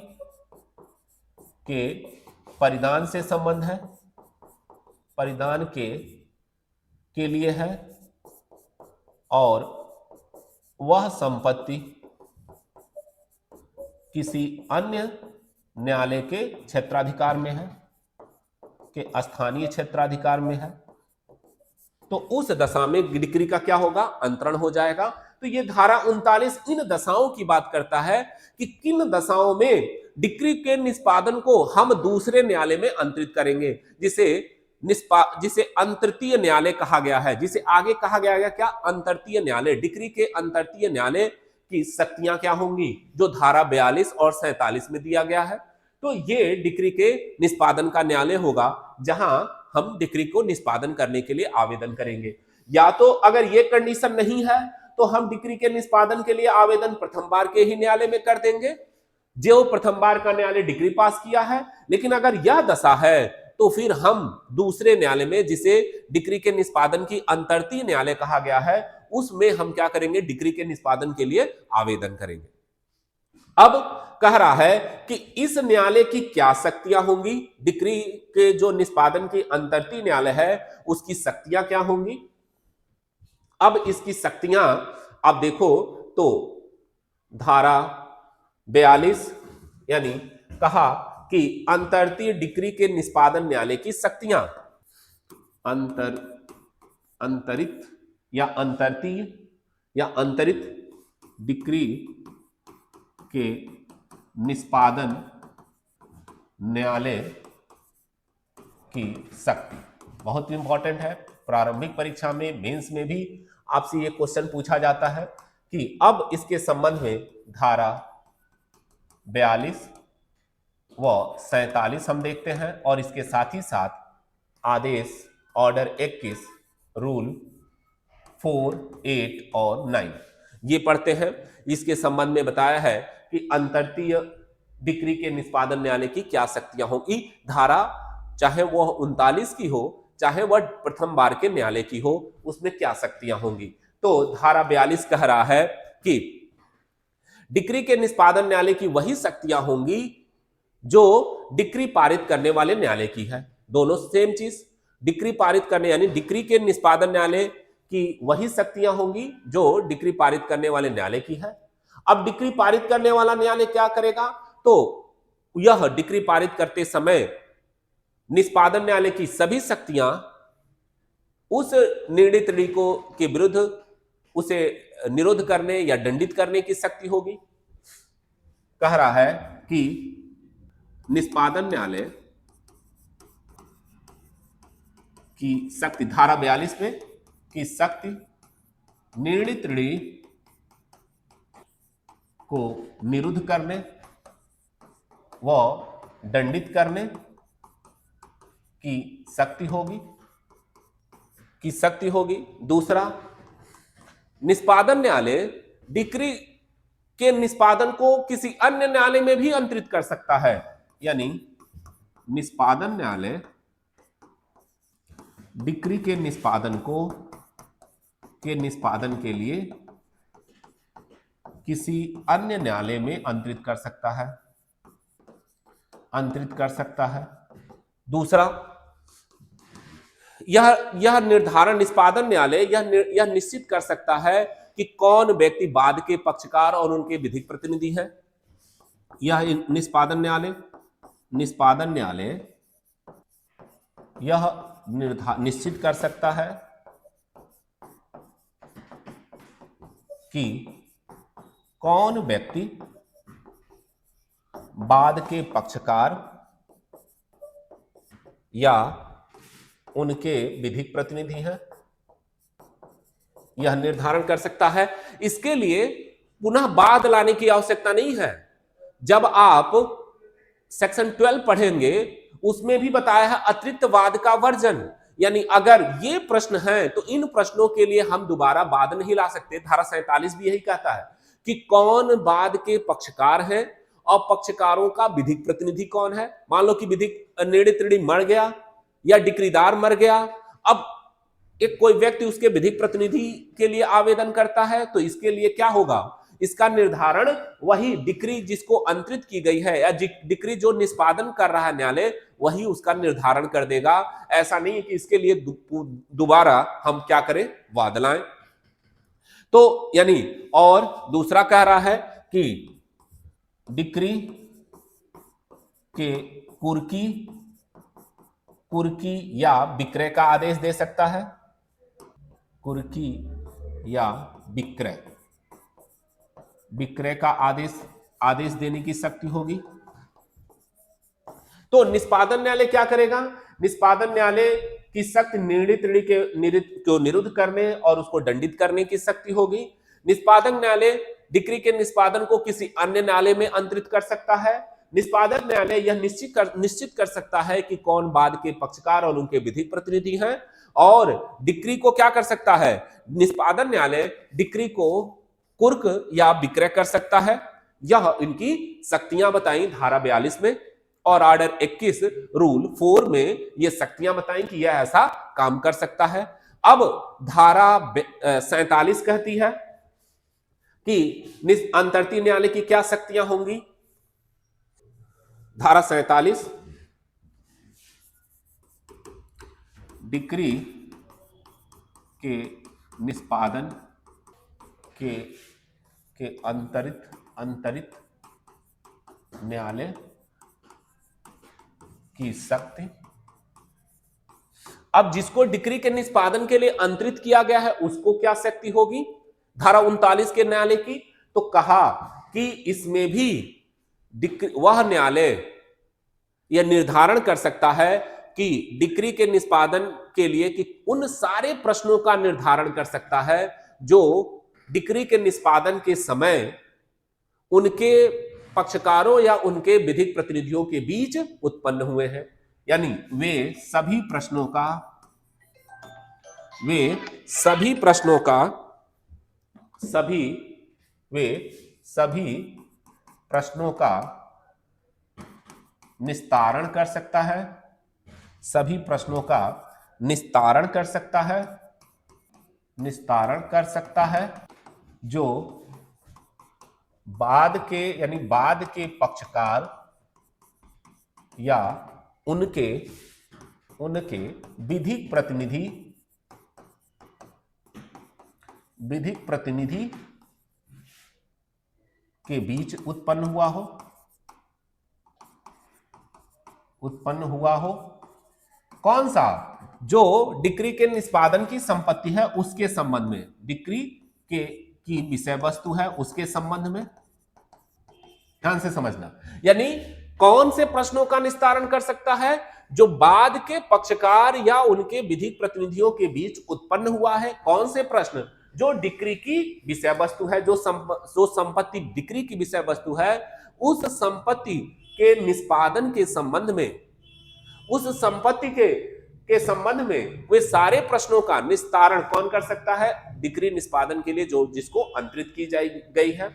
के परिधान से संबंध है, परिधान के लिए है, और वह संपत्ति किसी अन्य न्यायालय के क्षेत्राधिकार में है, के स्थानीय क्षेत्राधिकार में है, तो उस दशा में डिक्री का क्या होगा, अंतरण हो जाएगा। तो ये धारा 39 इन दशाओं की बात करता है कि किन दशाओं में डिक्री के निष्पादन को हम दूसरे न्यायालय में अंतरित करेंगे, जिसे अंतर्तीय न्यायालय कहा गया है, जिसे आगे कहा गया है क्या, अंतर्तीय न्यायालय। डिक्री के अंतर्तीय न्यायालय की शक्तियां क्या होंगी, जो धारा 42 और 47 में दिया गया है। तो ये डिक्री के निष्पादन का न्यायालय होगा जहां हम डिक्री को निष्पादन करने के लिए आवेदन करेंगे। या तो अगर ये कंडीशन नहीं है तो हम डिक्री के निष्पादन के लिए आवेदन प्रथम बार के ही न्यायालय में कर देंगे, जो प्रथम बार का न्यायालय डिक्री पास किया है। लेकिन अगर यह दशा है तो फिर हम दूसरे न्यायालय में, जिसे डिक्री के निष्पादन की अंतर्तीय न्यायालय कहा गया है, उसमें हम क्या करेंगे, डिक्री के निष्पादन के लिए आवेदन करेंगे। अब कह रहा है कि इस न्यायालय की क्या शक्तियां होंगी, डिक्री के जो निष्पादन की अंतर्तीय न्यायालय है उसकी शक्तियां क्या होंगी। अब इसकी शक्तियां आप देखो तो धारा 42 यानी कहा कि अंतर्तीय डिक्री के निष्पादन न्यायालय की शक्तियां अंतरित या अंतर्तीय या अंतरित डिक्री के निष्पादन न्यायालय की शक्ति बहुत इंपॉर्टेंट है। प्रारंभिक परीक्षा में, मेंस में भी आपसे ये क्वेश्चन पूछा जाता है कि अब इसके संबंध में धारा 42 व 47 हम देखते हैं, और इसके साथ ही साथ आदेश ऑर्डर 21 रूल 4, 8 और 9 ये पढ़ते हैं। इसके संबंध में बताया है कि अंतर्तीय डिक्री के निष्पादन न्यायालय की क्या शक्तियां होंगी। धारा चाहे वह 39 की हो, चाहे वह प्रथम बार के न्यायालय की हो, उसमें क्या शक्तियां होंगी। तो धारा 42 कह रहा है कि डिक्री के निष्पादन न्यायालय की वही शक्तियां होंगी जो डिक्री पारित करने वाले न्यायालय की है। दोनों सेम चीज, डिक्री पारित करने यानी डिक्री के निष्पादन न्यायालय की वही शक्तियां होंगी जो डिक्री पारित करने वाले न्यायालय की है। अब डिक्री पारित करने वाला न्यायालय क्या करेगा, तो यह डिक्री पारित करते समय निष्पादन न्यायालय की सभी शक्तियां उस निर्णीत ऋणिकों के विरुद्ध उसे निरोध करने या दंडित करने की शक्ति होगी। कह रहा है कि निष्पादन न्यायालय की शक्ति धारा 42 में की शक्ति निर्णीत ऋणी को निरुद्ध करने व दंडित करने की शक्ति होगी। दूसरा, निष्पादन न्यायालय डिक्री के निष्पादन को किसी अन्य न्यायालय में भी अंतरित कर सकता है, यानी निष्पादन न्यायालय डिक्री के निष्पादन के लिए किसी अन्य न्यायालय में अंतरित कर सकता है। दूसरा, यह निर्धारण निष्पादन न्यायालय यह निश्चित कर सकता है कि कौन व्यक्ति वाद के पक्षकार और उनके विधिक प्रतिनिधि हैं। यह निष्पादन न्यायालय यह निश्चित कर सकता है कि कौन व्यक्ति वाद के पक्षकार या उनके विधिक प्रतिनिधि हैं, यह निर्धारण कर सकता है। इसके लिए पुनः वाद लाने की आवश्यकता नहीं है। जब आप सेक्शन 12 पढ़ेंगे उसमें भी बताया है अतिरिक्त वाद का वर्जन, यानी अगर ये प्रश्न हैं तो इन प्रश्नों के लिए हम दोबारा वाद नहीं ला सकते। धारा 47 भी यही कहता है कि कौन वाद के पक्षकार हैं और पक्षकारों का विधिक प्रतिनिधि कौन है। मान लो कि विधिक निर्णय त्रिणी मर गया या डिक्रीदार मर गया, अब एक कोई व्यक्ति उसके विधिक प्रतिनिधि के लिए आवेदन करता है, तो इसके लिए क्या होगा, इसका निर्धारण वही डिक्री जिसको अंतरित की गई है या डिक्री जो निष्पादन कर रहा है न्यायालय, वही उसका निर्धारण कर देगा। ऐसा नहीं है कि इसके लिए दोबारा हम क्या करें, वाद लाएं। तो यानी और दूसरा कह रहा है कि डिक्री के कुर्की या विक्रय का आदेश दे सकता है, कुर्की या विक्रय का आदेश देने की शक्ति होगी। तो निष्पादन न्यायालय क्या करेगा, निष्पादन न्यायालय की शक्ति निर्णय त्रिणी को निरुद्ध करने और उसको दंडित करने की शक्ति होगी। निष्पादन न्यायालय डिक्री के निष्पादन को किसी अन्य न्यायालय में अंतरित कर सकता है। निष्पादन न्यायालय यह निश्चित कर सकता है कि कौन वाद के पक्षकार और उनके विधिक प्रतिनिधि हैं, और डिक्री को क्या कर सकता है, निष्पादन न्यायालय डिक्री को कुर्क या विक्रय कर सकता है। यह इनकी शक्तियां बताई धारा 42 में, और ऑर्डर 21 रूल 4 में ये शक्तियां बताई कि यह ऐसा काम कर सकता है। अब धारा 47 कहती है कि अंतर्ती न्यायालय की क्या शक्तियां होंगी। धारा 47 डिक्री के निष्पादन के अंतरित न्यायालय की शक्ति। अब जिसको डिक्री के निष्पादन के लिए अंतरित किया गया है उसको क्या शक्ति होगी, धारा 39 के न्यायालय की। तो कहा कि इसमें भी वह न्यायालय यह निर्धारण कर सकता है कि डिक्री के निष्पादन के लिए कि उन सारे प्रश्नों का निर्धारण कर सकता है जो डिक्री के निष्पादन के समय उनके पक्षकारों या उनके विधिक प्रतिनिधियों के बीच उत्पन्न हुए हैं। यानी वे सभी प्रश्नों का निस्तारण कर सकता है, सभी प्रश्नों का निस्तारण कर सकता है जो बाद के पक्षकार या उनके विधिक प्रतिनिधि के बीच उत्पन्न हुआ हो। कौन सा, जो डिक्री के निष्पादन की संपत्ति है उसके संबंध में, डिक्री की विषय वस्तु है उसके संबंध में। ध्यान से समझना, यानी कौन से प्रश्नों का निस्तारण कर सकता है, जो बाद के पक्षकार या उनके विधिक प्रतिनिधियों के बीच उत्पन्न हुआ है। कौन से प्रश्न, जो डिक्री की विषय वस्तु है, जो संपत्ति डिक्री की विषय वस्तु है, उस संपत्ति के निष्पादन के संबंध में, उस संपत्ति के संबंध में वे सारे प्रश्नों का निस्तारण कौन कर सकता है, डिक्री निष्पादन के लिए जिसको अंतरित की गई है।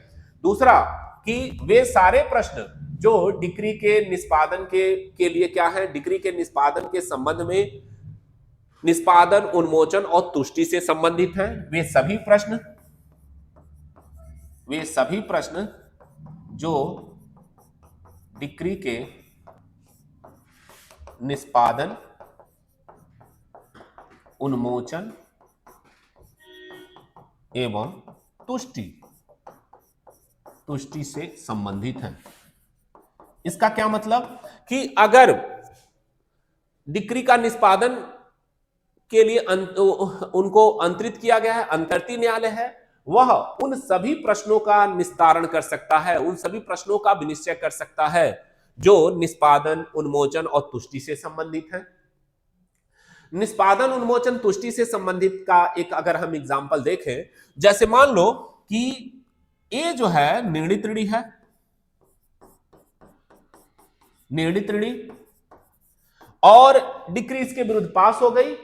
दूसरा कि वे सारे प्रश्न जो डिक्री के निष्पादन के लिए क्या है, डिक्री के निष्पादन के संबंध में निष्पादन, उन्मोचन और तुष्टि से संबंधित हैं, वे सभी प्रश्न जो डिक्री के निष्पादन, उन्मोचन एवं तुष्टि से संबंधित हैं। इसका क्या मतलब कि अगर डिक्री का निष्पादन के लिए उनको अंतरित किया गया है, अंतर्ती न्यायालय है, वह उन सभी प्रश्नों का निस्तारण कर सकता है, उन सभी प्रश्नों का विनिश्चय कर सकता है जो निष्पादन, उन्मोचन और तुष्टि से संबंधित है। निष्पादन, उन्मोचन, तुष्टि से संबंधित का एक अगर हम एग्जांपल देखें, जैसे मान लो कि ये जो है निर्णय त्रिणी है, निर्णय त्रिणी, और डिक्री इसके विरुद्ध पास हो गई।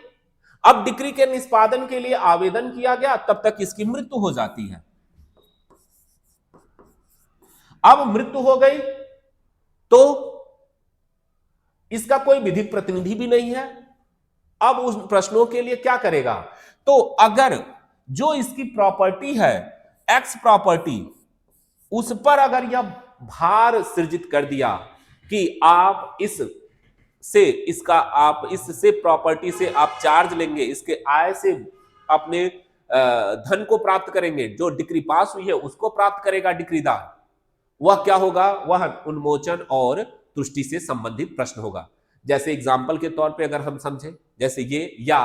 अब डिक्री के निष्पादन के लिए आवेदन किया गया, तब तक इसकी मृत्यु हो जाती है। अब मृत्यु हो गई तो इसका कोई विधिक प्रतिनिधि भी नहीं है। अब उस प्रश्नों के लिए क्या करेगा? तो अगर जो इसकी प्रॉपर्टी है एक्स प्रॉपर्टी, उस पर अगर यह भार सृजित कर दिया कि आप इससे प्रॉपर्टी से आप चार्ज लेंगे, इसके आय से अपने धन को प्राप्त करेंगे, जो डिक्री पास हुई है उसको प्राप्त करेगा डिक्रीदार, वह क्या होगा? वह उन्मोचन और तुष्टि से संबंधित प्रश्न होगा। जैसे एग्जाम्पल के तौर पे अगर हम समझे, जैसे ये, या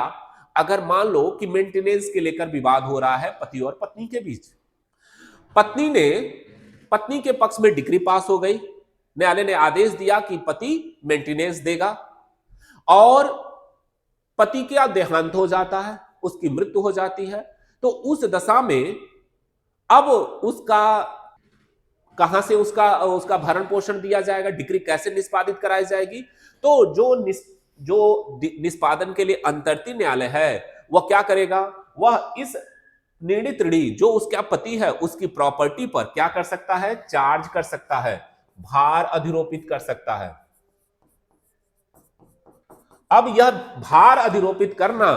अगर मान लो कि मेंटेनेंस के लेकर विवाद हो रहा है पति और पत्नी के बीच, पत्नी के पक्ष में डिक्री पास हो गई, न्यायालय ने आदेश दिया कि पति मेंटेनेंस देगा, और पति का देहांत हो जाता है, उसकी मृत्यु हो जाती है, तो उस दशा में अब उसका कहां से उसका भरण पोषण दिया जाएगा, डिक्री कैसे निष्पादित कराई जाएगी? तो जो निष्पादन के लिए अंतर्ती न्यायालय है वह क्या करेगा? वह इस निर्णित ऋणी जो उसका पति है उसकी प्रॉपर्टी पर क्या कर सकता है? चार्ज कर सकता है, भार अधिरोपित कर सकता है। अब यह भार अधिरोपित करना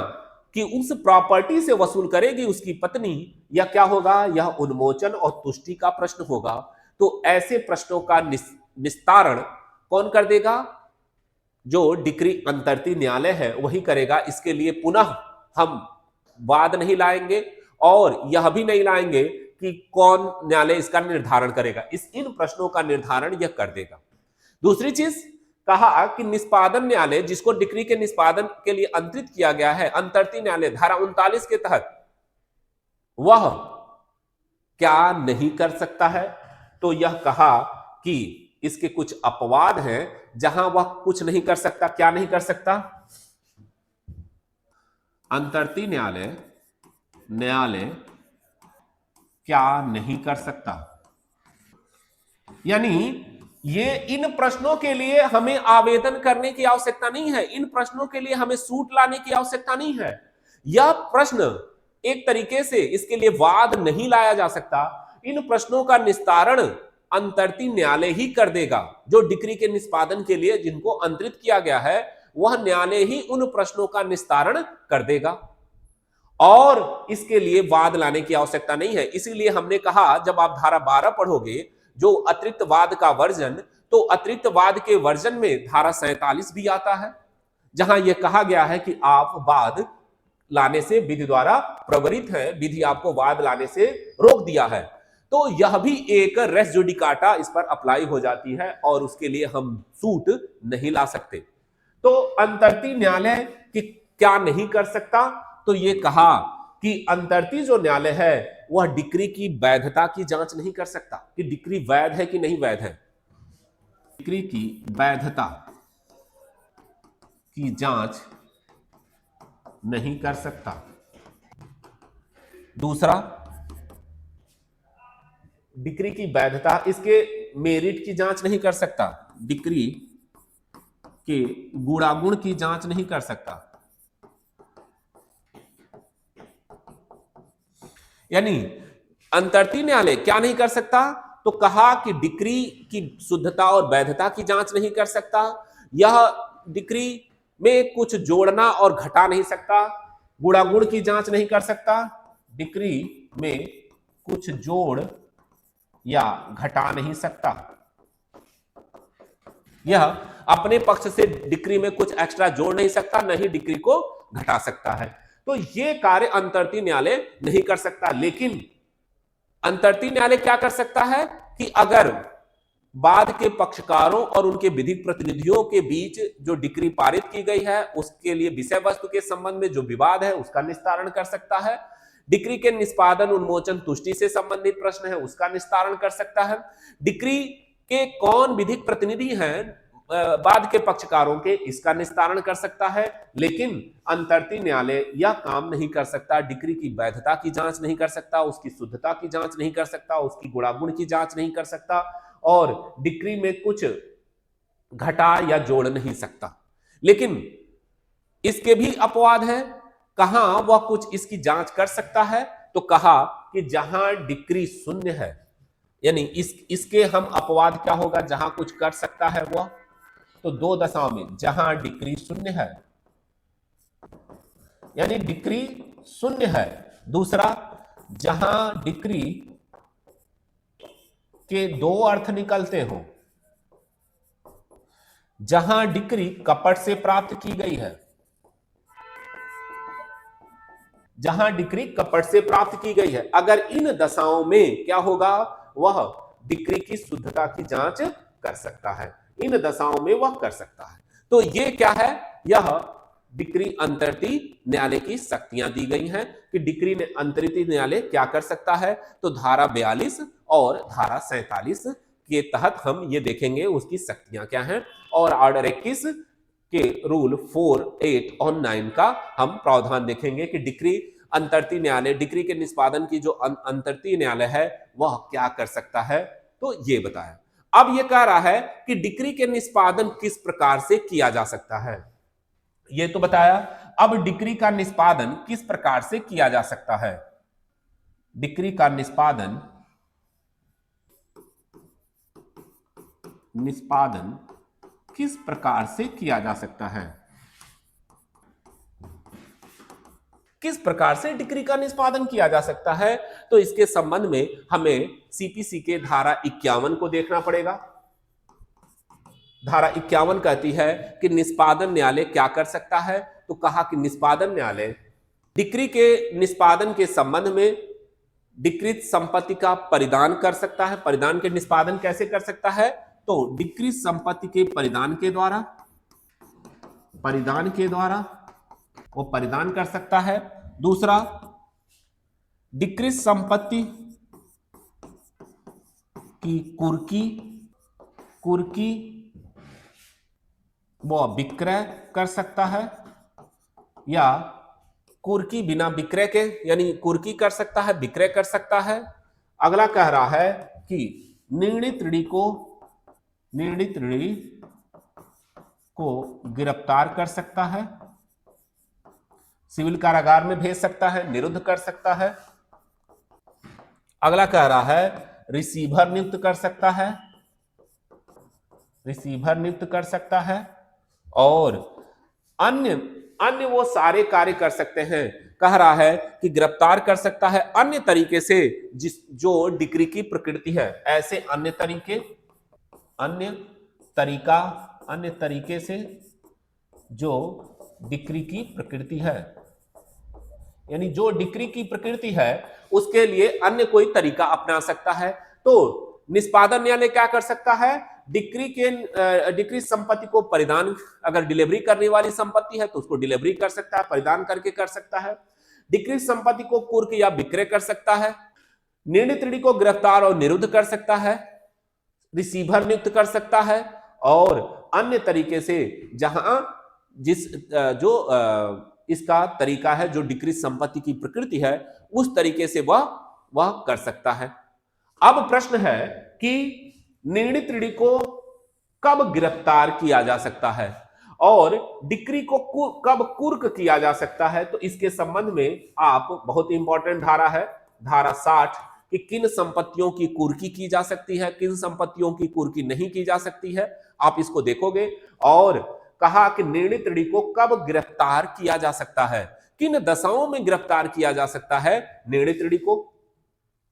कि उस प्रॉपर्टी से वसूल करेगी उसकी पत्नी, यह क्या होगा? यह उन्मोचन और तुष्टि का प्रश्न होगा। तो ऐसे प्रश्नों का निस्तारण कौन कर देगा? जो डिक्री अंतर्ती न्यायालय है वही करेगा। इसके लिए पुनः हम वाद नहीं लाएंगे और यह भी नहीं लाएंगे कि कौन न्यायालय इसका निर्धारण करेगा, इन प्रश्नों का निर्धारण यह कर देगा। दूसरी चीज कहा कि निष्पादन न्यायालय, जिसको डिक्री के निष्पादन के लिए अंतरित किया गया है, अंतर्ती न्यायालय धारा 39 के तहत वह क्या नहीं कर सकता है? तो यह कहा कि इसके कुछ अपवाद हैं जहां वह कुछ नहीं कर सकता। क्या नहीं कर सकता? अंतर्ती न्यायालय क्या नहीं कर सकता, यानी ये इन प्रश्नों के लिए हमें आवेदन करने की आवश्यकता नहीं है, इन प्रश्नों के लिए हमें सूट लाने की आवश्यकता नहीं है। यह प्रश्न एक तरीके से इसके लिए वाद नहीं लाया जा सकता। इन प्रश्नों का निस्तारण अंतर्ती न्यायालय ही कर देगा। जो डिक्री के निष्पादन के लिए जिनको अंतरित किया गया है वह न्यायालय ही उन प्रश्नों का निस्तारण कर देगा और इसके लिए वाद लाने की आवश्यकता नहीं है। इसीलिए हमने कहा जब आप धारा 12 पढ़ोगे जो अतिरिक्त वाद का वर्जन, तो अतिरिक्त वाद के वर्जन में धारा 47 भी आता है जहां यह कहा गया है कि आप वाद लाने से विधि द्वारा प्रवरित है, विधि आपको वाद लाने से रोक दिया है। तो यह भी एक रेस जुडिकाटा इस पर अप्लाई हो जाती है और उसके लिए हम सूट नहीं ला सकते। तो अंतर्ती न्यायालय की क्या नहीं कर सकता? तो ये कहा कि अंतर्ती जो न्यायालय है वह डिक्री की वैधता की जांच नहीं कर सकता कि डिक्री वैध है कि नहीं वैध है। डिक्री की वैधता की जांच नहीं कर सकता। दूसरा, डिक्री की वैधता, इसके मेरिट की जांच नहीं कर सकता, डिक्री के गुणागुण की जांच नहीं कर सकता। यानी अंतर्ती न्यायालय क्या नहीं कर सकता? तो कहा कि डिक्री की शुद्धता और वैधता की जांच नहीं कर सकता, यह डिक्री में कुछ जोड़ना और घटा नहीं सकता, गुणागुण की जांच नहीं कर सकता, डिक्री में कुछ जोड़ या घटा नहीं सकता, यह अपने पक्ष से डिक्री में कुछ एक्स्ट्रा जोड़ नहीं सकता, नहीं डिक्री को घटा सकता है। तो यह कार्य अंतर्ती न्यायालय नहीं कर सकता। लेकिन अंतर्ती न्यायालय क्या कर सकता है कि अगर वाद के पक्षकारों और उनके विधिक प्रतिनिधियों के बीच जो डिक्री पारित की गई है उसके लिए विषय वस्तु के संबंध में जो विवाद है उसका निस्तारण कर सकता है, डिक्री के निष्पादन उन्मोचन तुष्टि से संबंधित प्रश्न है उसका निस्तारण कर सकता है, डिक्री के कौन विधिक प्रतिनिधि हैं वाद के पक्षकारों के, इसका निस्तारण कर सकता है। लेकिन अंतर्ती न्यायालय यह काम नहीं कर सकता, डिक्री की वैधता की जांच नहीं कर सकता, उसकी शुद्धता की जांच नहीं कर सकता, उसकी गुणागुण की जांच नहीं कर सकता और डिक्री में कुछ घटा या जोड़ नहीं सकता। लेकिन इसके भी अपवाद है। कहां वह कुछ इसकी जांच कर सकता है? तो कहा कि जहां डिक्री शून्य है, यानी इसके हम अपवाद क्या होगा, जहां कुछ कर सकता है वह, तो दो दशाओं में जहां डिक्री शून्य है, यानी डिक्री शून्य है। दूसरा, जहां डिक्री के दो अर्थ निकलते हो, जहां डिक्री कपट से प्राप्त की गई है, जहां डिक्री कपट से प्राप्त की गई है, अगर इन दशाओं में क्या होगा, वह डिक्री की शुद्धता की जांच कर सकता है, इन दशाओं में वह कर सकता है। तो ये क्या है, यह डिक्री अंतर्ती न्यायालय की शक्तियां दी गई हैं कि डिक्री ने अंतरित न्यायालय क्या कर सकता है। तो धारा 42 और धारा 47 के तहत हम ये देखेंगे उसकी शक्तियां क्या हैं, और ऑर्डर 21 के रूल 4, 8 और 9 का हम प्रावधान देखेंगे कि डिक्री अंतर्ती न्यायालय, डिक्री के निष्पादन की जो अंतर्ती न्यायालय है वह क्या कर सकता है। तो ये बताया। अब ये कह रहा है कि डिक्री के निष्पादन किस प्रकार से किया जा सकता है, ये तो बताया। अब डिक्री का निष्पादन किस प्रकार से किया जा सकता है, डिक्री का निष्पादन किस प्रकार से किया जा सकता है, किस प्रकार से डिक्री का निष्पादन किया जा सकता है। तो इसके संबंध में हमें सीपीसी के धारा 51 को देखना पड़ेगा। धारा 51 कहती है कि निष्पादन न्यायालय क्या कर सकता है। तो कहा कि निष्पादन न्यायालय डिक्री के निष्पादन के संबंध में डिक्रीत संपत्ति का परिदान कर सकता है। परिदान के निष्पादन कैसे कर सकता है, तो डिक्रीत संपत्ति के परिदान के द्वारा वो परिदान कर सकता है। दूसरा, डिक्रीत संपत्ति की कुर्की वो विक्रय कर सकता है, या कुर्की बिना विक्रय के, यानी कुर्की कर सकता है, विक्रय कर सकता है। अगला कह रहा है कि निर्णित ऋणी को गिरफ्तार कर सकता है, सिविल कारागार में भेज सकता है, निरुद्ध कर सकता है। अगला कह रहा है रिसीवर नियुक्त कर सकता है, और अन्य वो सारे कार्य कर सकते हैं। कह रहा है कि गिरफ्तार कर सकता है अन्य तरीके से जो डिक्री की प्रकृति है, ऐसे अन्य तरीके से जो डिक्री की प्रकृति है, यानी जो डिक्री की प्रकृति है उसके लिए अन्य कोई तरीका अपना सकता है। तो निष्पादन न्यायालय क्या कर सकता है, डिक्री संपत्ति को परिधान, अगर डिलीवरी करने वाली संपत्ति है तो उसको डिलीवरी कर सकता है, परिधान करके कर सकता है। डिक्री संपत्ति को कुर्क या विक्रय कर सकता है, निर्णित ऋणी को गिरफ्तार और निरुद्ध कर सकता है, रिसीवर नियुक्त कर सकता है, और अन्य तरीके से जहां इसका तरीका है, जो डिक्री संपत्ति की प्रकृति है उस तरीके से वह कर सकता है। अब प्रश्न है कि निर्णित ऋणी को कब गिरफ्तार किया जा सकता है और डिक्री को कब कुर्क किया जा सकता है। तो इसके संबंध में आप, बहुत इंपॉर्टेंट धारा है, धारा 60, कि किन संपत्तियों की कुर्की की जा सकती है, किन संपत्तियों की कुर्की नहीं की जा सकती है, आप इसको देखोगे। और कहा कि निर्णित ऋणी को कब गिरफ्तार किया जा सकता है, किन दशाओं में गिरफ्तार किया जा सकता है निर्णित ऋणी को,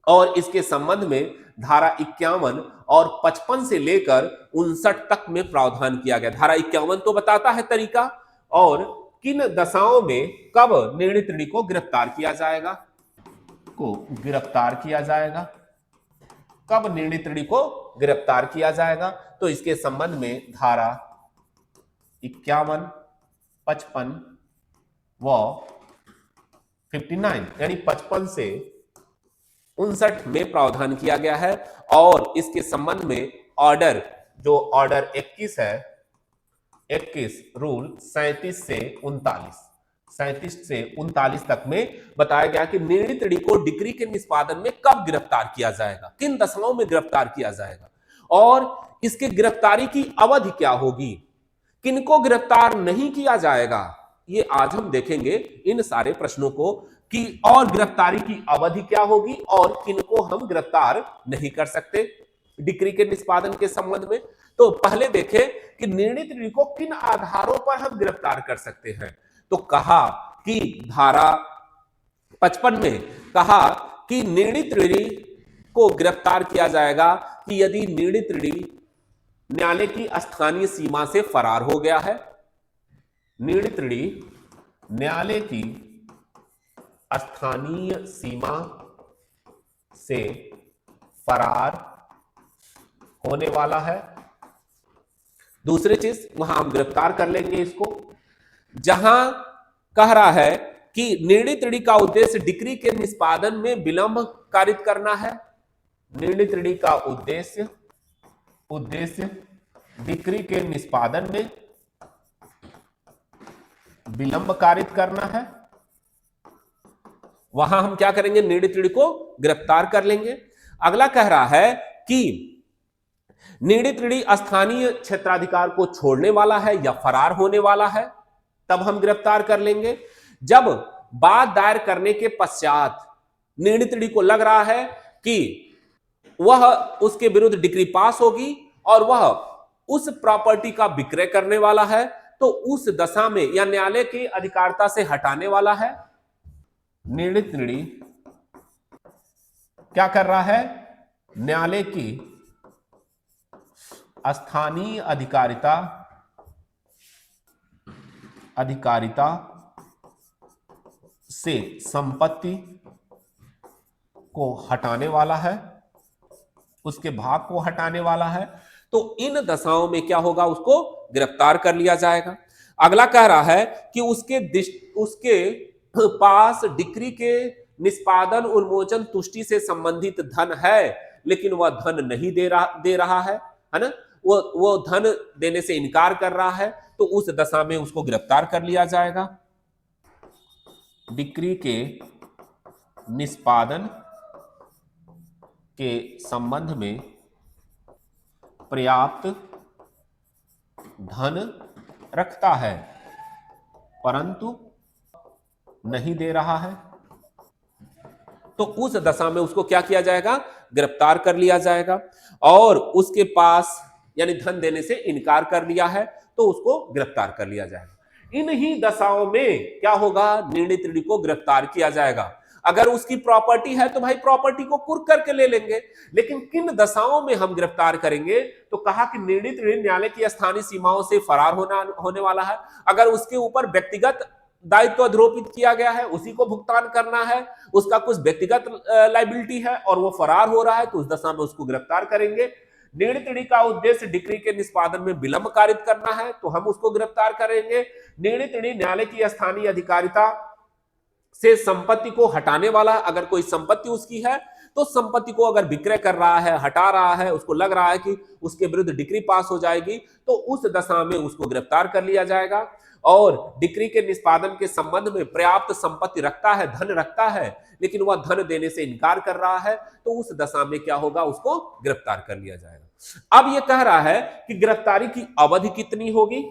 और इसके संबंध में धारा 51 और 55 से लेकर 59 तक में प्रावधान किया गया। धारा 51 तो बताता है तरीका, और किन दशाओं में कब निर्णित ऋणी को गिरफ्तार किया जाएगा, कब निर्णित ऋणी को गिरफ्तार किया जाएगा। तो इसके संबंध में धारा 51, 55 व 59, यानी 55 से 59 में प्रावधान किया गया है। और इसके संबंध में ऑर्डर 21 है, 21 रूल 37 से 39 तक में बताया गया कि निर्णित ऋणी को डिक्री के निष्पादन में कब गिरफ्तार किया जाएगा, किन दशाओं में गिरफ्तार किया जाएगा, और इसके गिरफ्तारी की अवधि क्या होगी, किनको गिरफ्तार नहीं किया जाएगा। ये आज हम देखेंगे इन सारे प्रश्नों को कि और गिरफ्तारी की अवधि क्या होगी और किनको हम गिरफ्तार नहीं कर सकते डिक्री के निष्पादन के संबंध में। तो पहले देखें कि निर्णीत ऋणी को किन आधारों पर हम गिरफ्तार कर सकते हैं। तो कहा कि धारा 55 में कहा कि निर्णीत ऋणी को गिरफ्तार किया जाएगा कि यदि निर्णीत ऋणी न्यायालय की स्थानीय सीमा से फरार हो गया है। निर्णीत ऋणी न्यायालय की स्थानीय सीमा से फरार होने वाला है। दूसरी चीज, वहां हम गिरफ्तार कर लेंगे इसको। जहां कह रहा है कि निर्णीत ऋणी का उद्देश्य डिक्री के निष्पादन में विलंब कारित करना है। निर्णीत ऋणी का उद्देश्य डिक्री के निष्पादन में विलंब कारित करना है। वहां हम क्या करेंगे, निर्णीत ऋणी को गिरफ्तार कर लेंगे। अगला कह रहा है कि निर्णीत ऋणी स्थानीय क्षेत्राधिकार को छोड़ने वाला है या फरार होने वाला है, तब हम गिरफ्तार कर लेंगे। जब बात दायर करने के पश्चात निर्णीत ऋणी को लग रहा है कि वह उसके विरुद्ध डिक्री पास होगी और वह उस प्रॉपर्टी का विक्रय करने वाला है, तो उस दशा में या न्यायालय की अधिकारिता से हटाने वाला है। निर्णीत ऋणी क्या कर रहा है, न्यायालय की स्थानीय अधिकारिता से संपत्ति को हटाने वाला है, उसके भाग को हटाने वाला है। तो इन दशाओं में क्या होगा, उसको गिरफ्तार कर लिया जाएगा। अगला कह रहा है कि उसके पास डिक्री के निष्पादन उन्मोचन तुष्टि से संबंधित धन है, लेकिन वह धन नहीं दे रहा है ना, वो धन देने से इनकार कर रहा है, तो उस दशा में उसको गिरफ्तार कर लिया जाएगा। डिक्री के निष्पादन के संबंध में पर्याप्त धन रखता है परंतु नहीं दे रहा है, तो उस दशा में उसको क्या किया जाएगा, गिरफ्तार कर लिया जाएगा। और उसके पास यानी धन देने से इनकार कर लिया है, तो उसको गिरफ्तार कर लिया जाएगा। इन ही दशाओं में क्या होगा, निर्णीत ऋणी को गिरफ्तार किया जाएगा। अगर उसकी प्रॉपर्टी है तो भाई प्रॉपर्टी को कुर्क करके ले लेंगे, लेकिन किन दशाओं में हम गिरफ्तार करेंगे, तो कहा कि निर्णीत ऋणी न्यायालय की स्थानीय सीमाओं से फरार होने वाला है। अगर उसके ऊपर व्यक्तिगत दायित्व आरोपित किया गया है, उसी को भुगतान करना है, उसका कुछ व्यक्तिगत लायबिलिटी है और वो फरार हो रहा है, तो उस दशा में उसको गिरफ्तार करेंगे। निर्णीत ऋणी का उद्देश्य डिक्री के निष्पादन में विलंब कारित करना है, तो हम उसको गिरफ्तार करेंगे। निर्णीत ऋणी न्यायालय की स्थानीय अधिकारिता से संपत्ति को हटाने वाला, अगर कोई संपत्ति उसकी है तो संपत्ति को अगर विक्रय कर रहा है, हटा रहा है, उसको लग रहा है कि उसके विरुद्ध डिक्री पास हो जाएगी, तो उस दशा में उसको गिरफ्तार कर लिया जाएगा। और डिक्री के निष्पादन के संबंध में पर्याप्त संपत्ति रखता है, धन रखता है, लेकिन वह धन देने से इनकार कर रहा है, तो उस दशा में क्या होगा, उसको गिरफ्तार कर लिया जाएगा। अब यह कह रहा है कि गिरफ्तारी की अवधि कितनी होगी,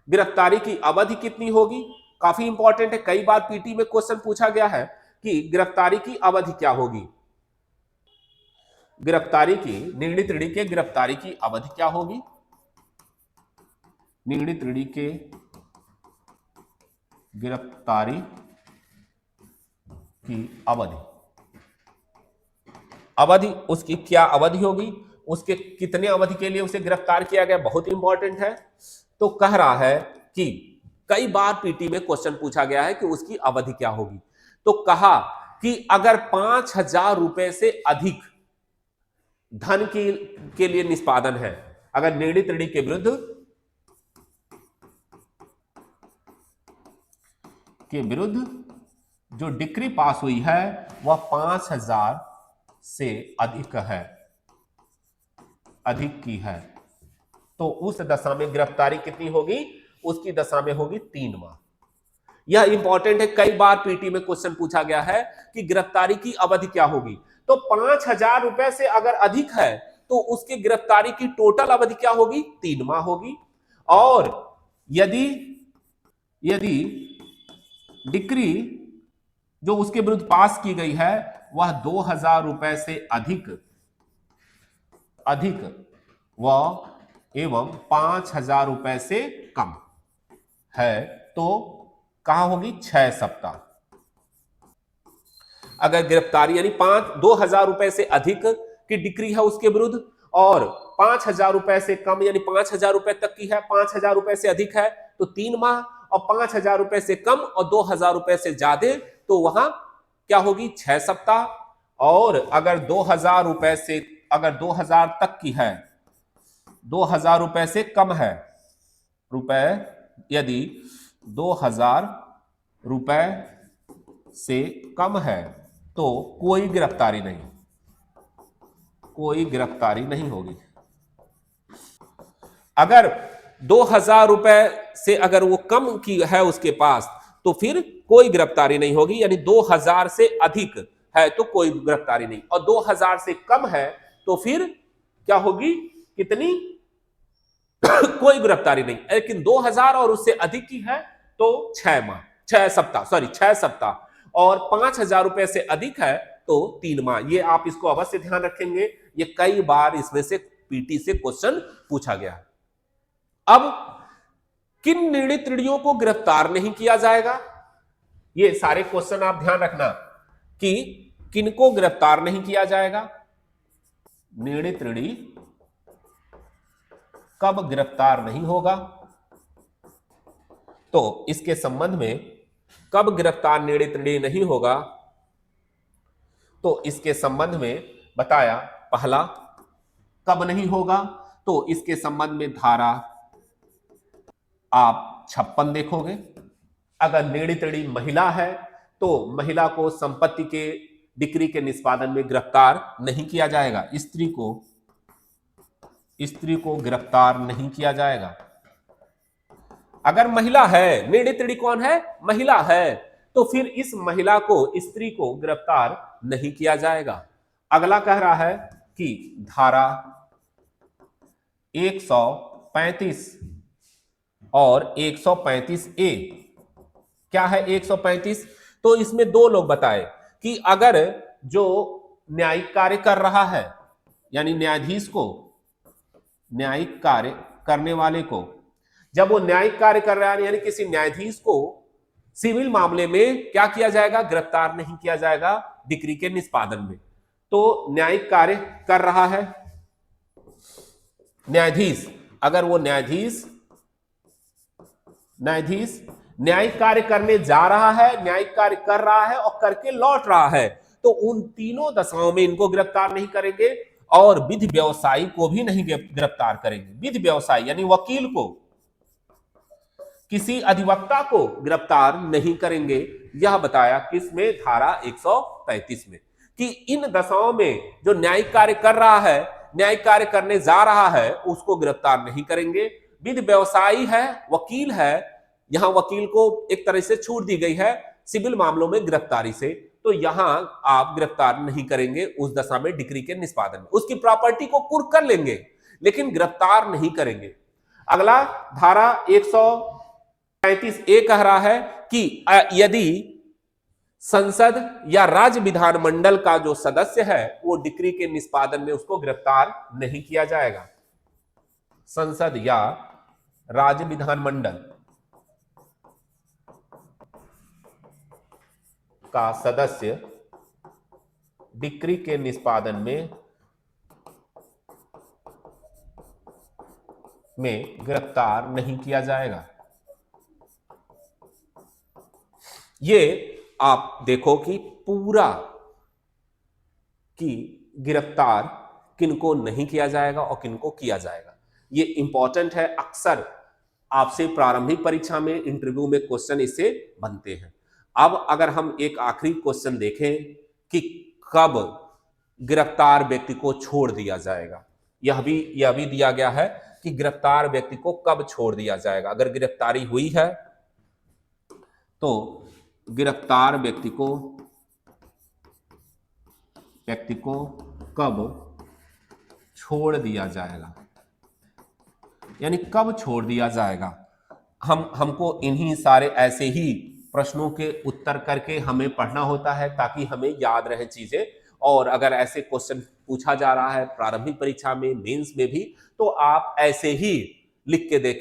गिरफ्तारी की अवधि कितनी होगी, काफी इंपॉर्टेंट है। कई बार पीटी में क्वेश्चन पूछा गया है कि गिरफ्तारी की अवधि क्या होगी। गिरफ्तारी की, निर्णीत ऋणी के गिरफ्तारी की अवधि क्या होगी, निर्णीत ऋणी के गिरफ्तारी की अवधि उसकी क्या अवधि होगी, उसके कितने अवधि के लिए उसे गिरफ्तार किया गया, बहुत इंपॉर्टेंट है। तो कह रहा है कि कई बार पीटी में क्वेश्चन पूछा गया है कि उसकी अवधि क्या होगी। तो कहा कि अगर 5,000 रुपए से अधिक धन के लिए निष्पादन है, अगर निर्णीत ऋणी के विरुद्ध जो डिक्री पास हुई है वह 5,000 से अधिक की है, तो उस दशा में गिरफ्तारी कितनी होगी, उसकी दशा में होगी 3 माह। यह इंपॉर्टेंट है, कई बार पीटी में क्वेश्चन पूछा गया है कि गिरफ्तारी की अवधि क्या होगी। तो 5,000 रुपए से अगर अधिक है तो उसकी गिरफ्तारी की टोटल अवधि क्या होगी, 3 माह होगी। और यदि डिक्री जो उसके विरुद्ध पास की गई है वह 2000 रुपए से अधिक अधिक व एवं 5000 रुपए से कम है तो कहां होगी 6 सप्ताह। अगर गिरफ्तारी यानी 2000 रुपए से अधिक की डिक्री है उसके विरुद्ध और 5000 रुपए से कम यानी 5000 रुपए तक की है, 5000 रुपए से अधिक है तो 3 माह, और 5000 रुपए से कम और 2000 रुपए से ज्यादा तो वहां क्या होगी 6 सप्ताह। और अगर 2000 रुपए से अगर 2000 तक की है, 2000 रुपए से कम है रुपए, यदि 2000 रुपए से कम है तो कोई गिरफ्तारी नहीं, कोई गिरफ्तारी नहीं होगी। अगर 2000 रुपए से अगर वो कम की है उसके पास तो फिर कोई गिरफ्तारी नहीं होगी, यानी 2000 से अधिक है तो कोई गिरफ्तारी नहीं, और 2000 से कम है तो फिर क्या होगी कितनी कोई गिरफ्तारी नहीं। लेकिन 2000 और उससे अधिक की है तो 6 सप्ताह, और 5000 रुपए से अधिक है तो 3 माह। ये आप इसको अवश्य ध्यान रखेंगे, ये कई बार इसमें से पीटी से क्वेश्चन पूछा गया। अब किन निर्णीत ऋणियों को गिरफ्तार नहीं किया जाएगा, ये सारे क्वेश्चन आप ध्यान रखना कि किनको गिरफ्तार नहीं किया जाएगा, निर्णीत ऋणी कब गिरफ्तार नहीं होगा, तो इसके संबंध में कब गिरफ्तार निर्णीत ऋणी नहीं होगा तो इसके संबंध में बताया। पहला कब नहीं होगा तो इसके संबंध में धारा आप 56 देखोगे। अगर निर्णीत ऋणी महिला है तो महिला को संपत्ति के डिक्री के निष्पादन में गिरफ्तार नहीं किया जाएगा, स्त्री को गिरफ्तार नहीं किया जाएगा। अगर महिला है, निर्णीत ऋणी कौन है, महिला है, तो फिर इस महिला को, स्त्री को गिरफ्तार नहीं किया जाएगा। अगला कह रहा है कि धारा 135 और 135 ए, क्या है 135, तो इसमें दो लोग बताए कि अगर जो न्यायिक कार्य कर रहा है यानी न्यायाधीश को, न्यायिक कार्य करने वाले को, जब वो न्यायिक कार्य कर रहा है यानी किसी न्यायाधीश को सिविल मामले में क्या किया जाएगा, गिरफ्तार नहीं किया जाएगा डिक्री के निष्पादन में। तो न्यायिक कार्य कर रहा है न्यायाधीश, अगर वो न्यायाधीश न्यायिक कार्य करने जा रहा है, न्यायिक कार्य कर रहा है और करके लौट रहा है, तो उन तीनों दशाओं में इनको गिरफ्तार नहीं करेंगे और विधि व्यवसायी को भी नहीं गिरफ्तार करेंगे। विधि व्यवसायी यानी वकील को, किसी अधिवक्ता को गिरफ्तार नहीं करेंगे। यह बताया किसमें, धारा 135 में, कि इन दशाओं में जो न्यायिक कार्य कर रहा है, न्यायिक कार्य करने जा रहा है, उसको गिरफ्तार नहीं करेंगे। विधि व्यवसायी है, वकील है, यहां वकील को एक तरह से छूट दी गई है सिविल मामलों में गिरफ्तारी से, तो यहां आप गिरफ्तार नहीं करेंगे उस दशा में डिक्री के निष्पादन में। उसकी प्रॉपर्टी को कुर्क कर लेंगे लेकिन गिरफ्तार नहीं करेंगे। अगला धारा 135 ए कह रहा है कि यदि संसद या राज्य विधानमंडल का जो सदस्य है वो डिक्री के निष्पादन में, उसको गिरफ्तार नहीं किया जाएगा। संसद या राज्य विधानमंडल का सदस्य डिक्री के निष्पादन में गिरफ्तार नहीं किया जाएगा। ये आप देखो कि पूरा कि गिरफ्तार किनको नहीं किया जाएगा और किनको किया जाएगा, ये इंपॉर्टेंट है। अक्सर आपसे प्रारंभिक परीक्षा में, इंटरव्यू में क्वेश्चन इससे बनते हैं। अब अगर हम एक आखिरी क्वेश्चन देखें कि कब गिरफ्तार व्यक्ति को छोड़ दिया जाएगा, यह भी दिया गया है कि गिरफ्तार व्यक्ति को कब छोड़ दिया जाएगा। अगर गिरफ्तारी हुई है तो गिरफ्तार व्यक्ति को कब छोड़ दिया जाएगा, यानी कब छोड़ दिया जाएगा। हमको इन्हीं सारे ऐसे ही प्रश्नों के उत्तर करके हमें पढ़ना होता है ताकि हमें याद रहे चीजें। और अगर ऐसे क्वेश्चन पूछा जा रहा है प्रारंभिक परीक्षा में, मेंस में भी, तो आप ऐसे ही लिख के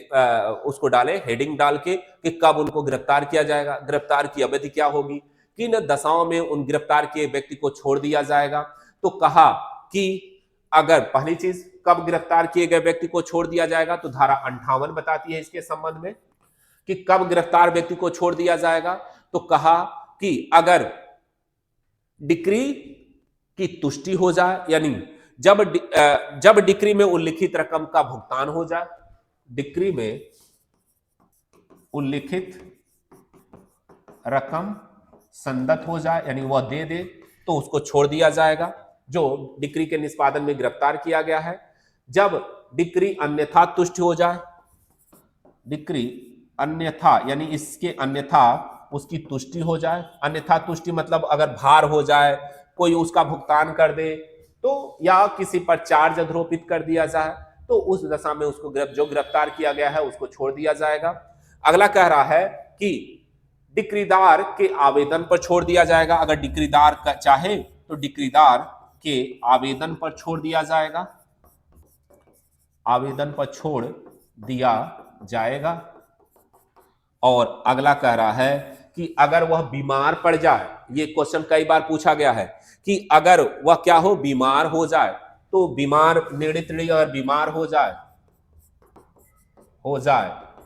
उसको डालें, हेडिंग डाल के कि कब उनको गिरफ्तार किया जाएगा, गिरफ्तार की अवधि क्या होगी, किन दशाओं में उन गिरफ्तार किए व्यक्ति को छोड़ दिया जाएगा। तो कहा कि अगर पहली चीज कब गिरफ्तार किए गए व्यक्ति को छोड़ दिया जाएगा, तो धारा 58 बताती है इसके संबंध में कि कब गिरफ्तार व्यक्ति को छोड़ दिया जाएगा। तो कहा कि अगर डिक्री की तुष्टि हो जाए, यानी जब डिक्री में उल्लिखित रकम का भुगतान हो जाए, डिक्री में उल्लिखित रकम संदत हो जाए, यानी वह दे दे, तो उसको छोड़ दिया जाएगा जो डिक्री के निष्पादन में गिरफ्तार किया गया है। जब डिक्री अन्यथा तुष्ट हो जाए, डिक्री अन्यथा यानी इसके अन्यथा उसकी तुष्टि हो जाए, अन्यथा तुष्टि मतलब अगर भार हो जाए, कोई उसका भुगतान कर दे, तो या किसी पर चार्ज आरोपित कर दिया जाए, तो उस दशा में उसको जो गिरफ्तार किया गया है उसको छोड़ दिया जाएगा। अगला कह रहा है कि डिक्रीदार के आवेदन पर छोड़ दिया जाएगा। अगर डिक्रीदार का चाहे तो डिक्रीदार के आवेदन पर छोड़ दिया जाएगा, आवेदन पर छोड़ दिया जाएगा। और अगला कह रहा है कि अगर वह बीमार पड़ जाए, ये क्वेश्चन कई बार पूछा गया है कि अगर वह क्या हो, बीमार हो जाए, तो बीमार निर्णित अगर बीमार हो जाए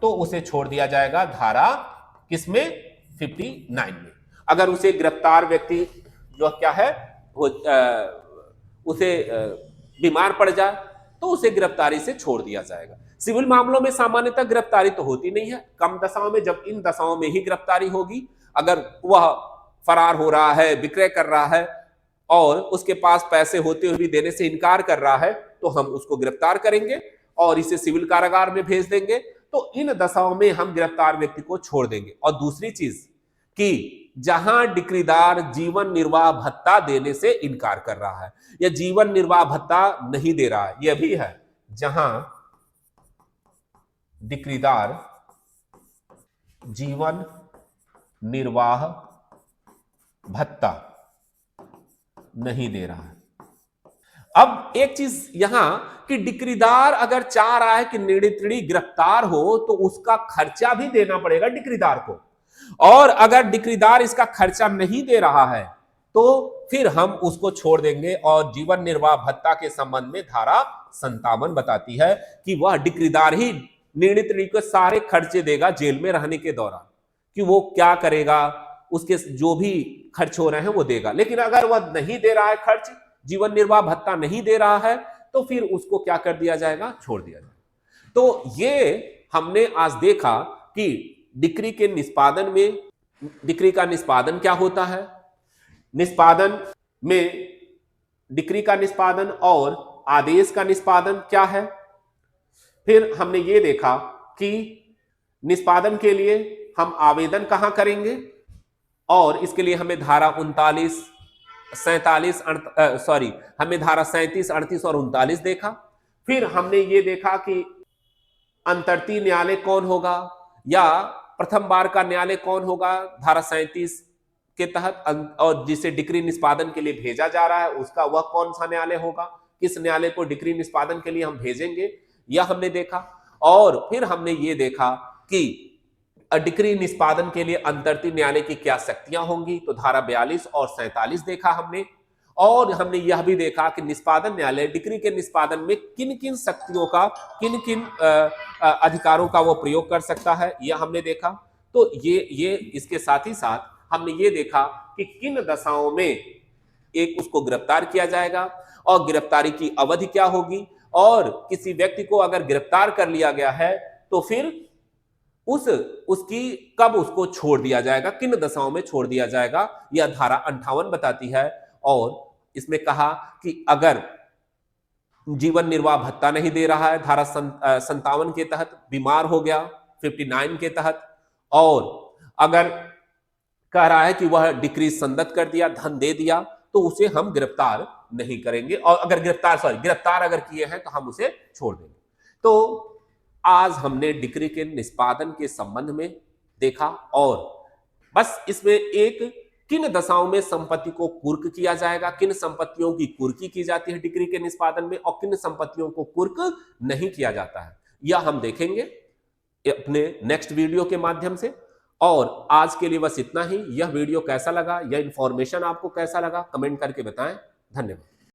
तो उसे छोड़ दिया जाएगा धारा किसमें, 59 में। अगर उसे गिरफ्तार व्यक्ति जो क्या है उसे बीमार पड़ जाए तो उसे गिरफ्तारी से छोड़ दिया जाएगा। सिविल मामलों में सामान्यतः गिरफ्तारी तो होती नहीं है, कम दशाओं में, जब इन दशाओं में ही गिरफ्तारी होगी। अगर वह फरार हो रहा है, विक्रय कर रहा है और उसके पास पैसे होते हुए भी देने से इनकार कर रहा है, तो हम उसको गिरफ्तार करेंगे और इसे सिविल कारागार में भेज देंगे। तो इन दशाओं में हम गिरफ्तार व्यक्ति को छोड़ देंगे। और दूसरी चीज कि जहां डिक्रीदार जीवन निर्वाह भत्ता देने से इनकार कर रहा है या जीवन निर्वाह भत्ता नहीं दे रहा है, यह भी है, जहां डिक्रीदार जीवन निर्वाह भत्ता नहीं दे रहा है। अब एक चीज यहां कि डिक्रीदार अगर चाह रहा है कि निर्णित गिरफ्तार हो तो उसका खर्चा भी देना पड़ेगा डिक्रीदार को, और अगर डिक्रीदार इसका खर्चा नहीं दे रहा है तो फिर हम उसको छोड़ देंगे। और जीवन निर्वाह भत्ता के संबंध में धारा 57 बताती है कि वह डिक्रीदार ही निर्णित को सारे खर्चे देगा जेल में रहने के दौरान, कि वो क्या करेगा, उसके जो भी खर्च हो रहे हैं वो देगा। लेकिन अगर वह नहीं दे रहा है खर्च, जीवन निर्वाह भत्ता नहीं दे रहा है, तो फिर उसको क्या कर दिया जाएगा, छोड़ दिया जाएगा। तो ये हमने आज देखा कि डिक्री के निष्पादन में, डिक्री का निष्पादन क्या होता है, निष्पादन में डिक्री का निष्पादन और आदेश का निष्पादन क्या है। फिर हमने ये देखा कि निष्पादन के लिए हम आवेदन कहां करेंगे, और इसके लिए हमें धारा 39, 47, हमें धारा 37, 38 और 39 देखा। फिर हमने ये देखा कि अंतर्ती न्यायालय कौन होगा या प्रथम बार का न्यायालय कौन होगा धारा 37 के तहत, और जिसे डिक्री निष्पादन के लिए भेजा जा रहा है उसका वह कौन सा न्यायालय होगा, किस न्यायालय को डिक्री निष्पादन के लिए हम भेजेंगे, यह हमने देखा। और फिर हमने ये देखा कि डिक्री निष्पादन के लिए अंतर्ती न्यायालय की क्या शक्तियां होंगी, तो धारा 42 और 47 देखा हमने। और हमने यह भी देखा कि निष्पादन न्यायालय डिक्री के निष्पादन में किन किन शक्तियों का, किन किन अधिकारों का वो प्रयोग कर सकता है, यह हमने देखा। तो ये इसके साथ ही साथ हमने ये देखा कि किन दशाओं में एक उसको गिरफ्तार किया जाएगा और गिरफ्तारी की अवधि क्या होगी, और किसी व्यक्ति को अगर गिरफ्तार कर लिया गया है तो फिर उसकी कब उसको छोड़ दिया जाएगा, किन दशाओं में छोड़ दिया जाएगा, यह धारा 58 बताती है। और इसमें कहा कि अगर जीवन निर्वाह भत्ता नहीं दे रहा है धारा 57 के तहत, बीमार हो गया 59 के तहत, और अगर कह रहा है कि वह डिक्री संदत कर दिया, धन दे दिया, तो उसे हम गिरफ्तार नहीं करेंगे, और अगर गिरफ्तार अगर किए हैं तो हम उसे छोड़ देंगे। तो आज हमने डिक्री के निष्पादन के संबंध में देखा और बस इसमें एक किन दशाओं में संपत्ति को कुर्क किया जाएगा, किन संपत्तियों की कुर्की की जाती है डिक्री के निष्पादन में और किन संपत्तियों को कुर्क नहीं किया जाता है, यह हम देखेंगे अपने नेक्स्ट वीडियो के माध्यम से। और आज के लिए बस इतना ही। यह वीडियो कैसा लगा, यह इंफॉर्मेशन आपको कैसा लगा, कमेंट करके बताएं। धन्यवाद।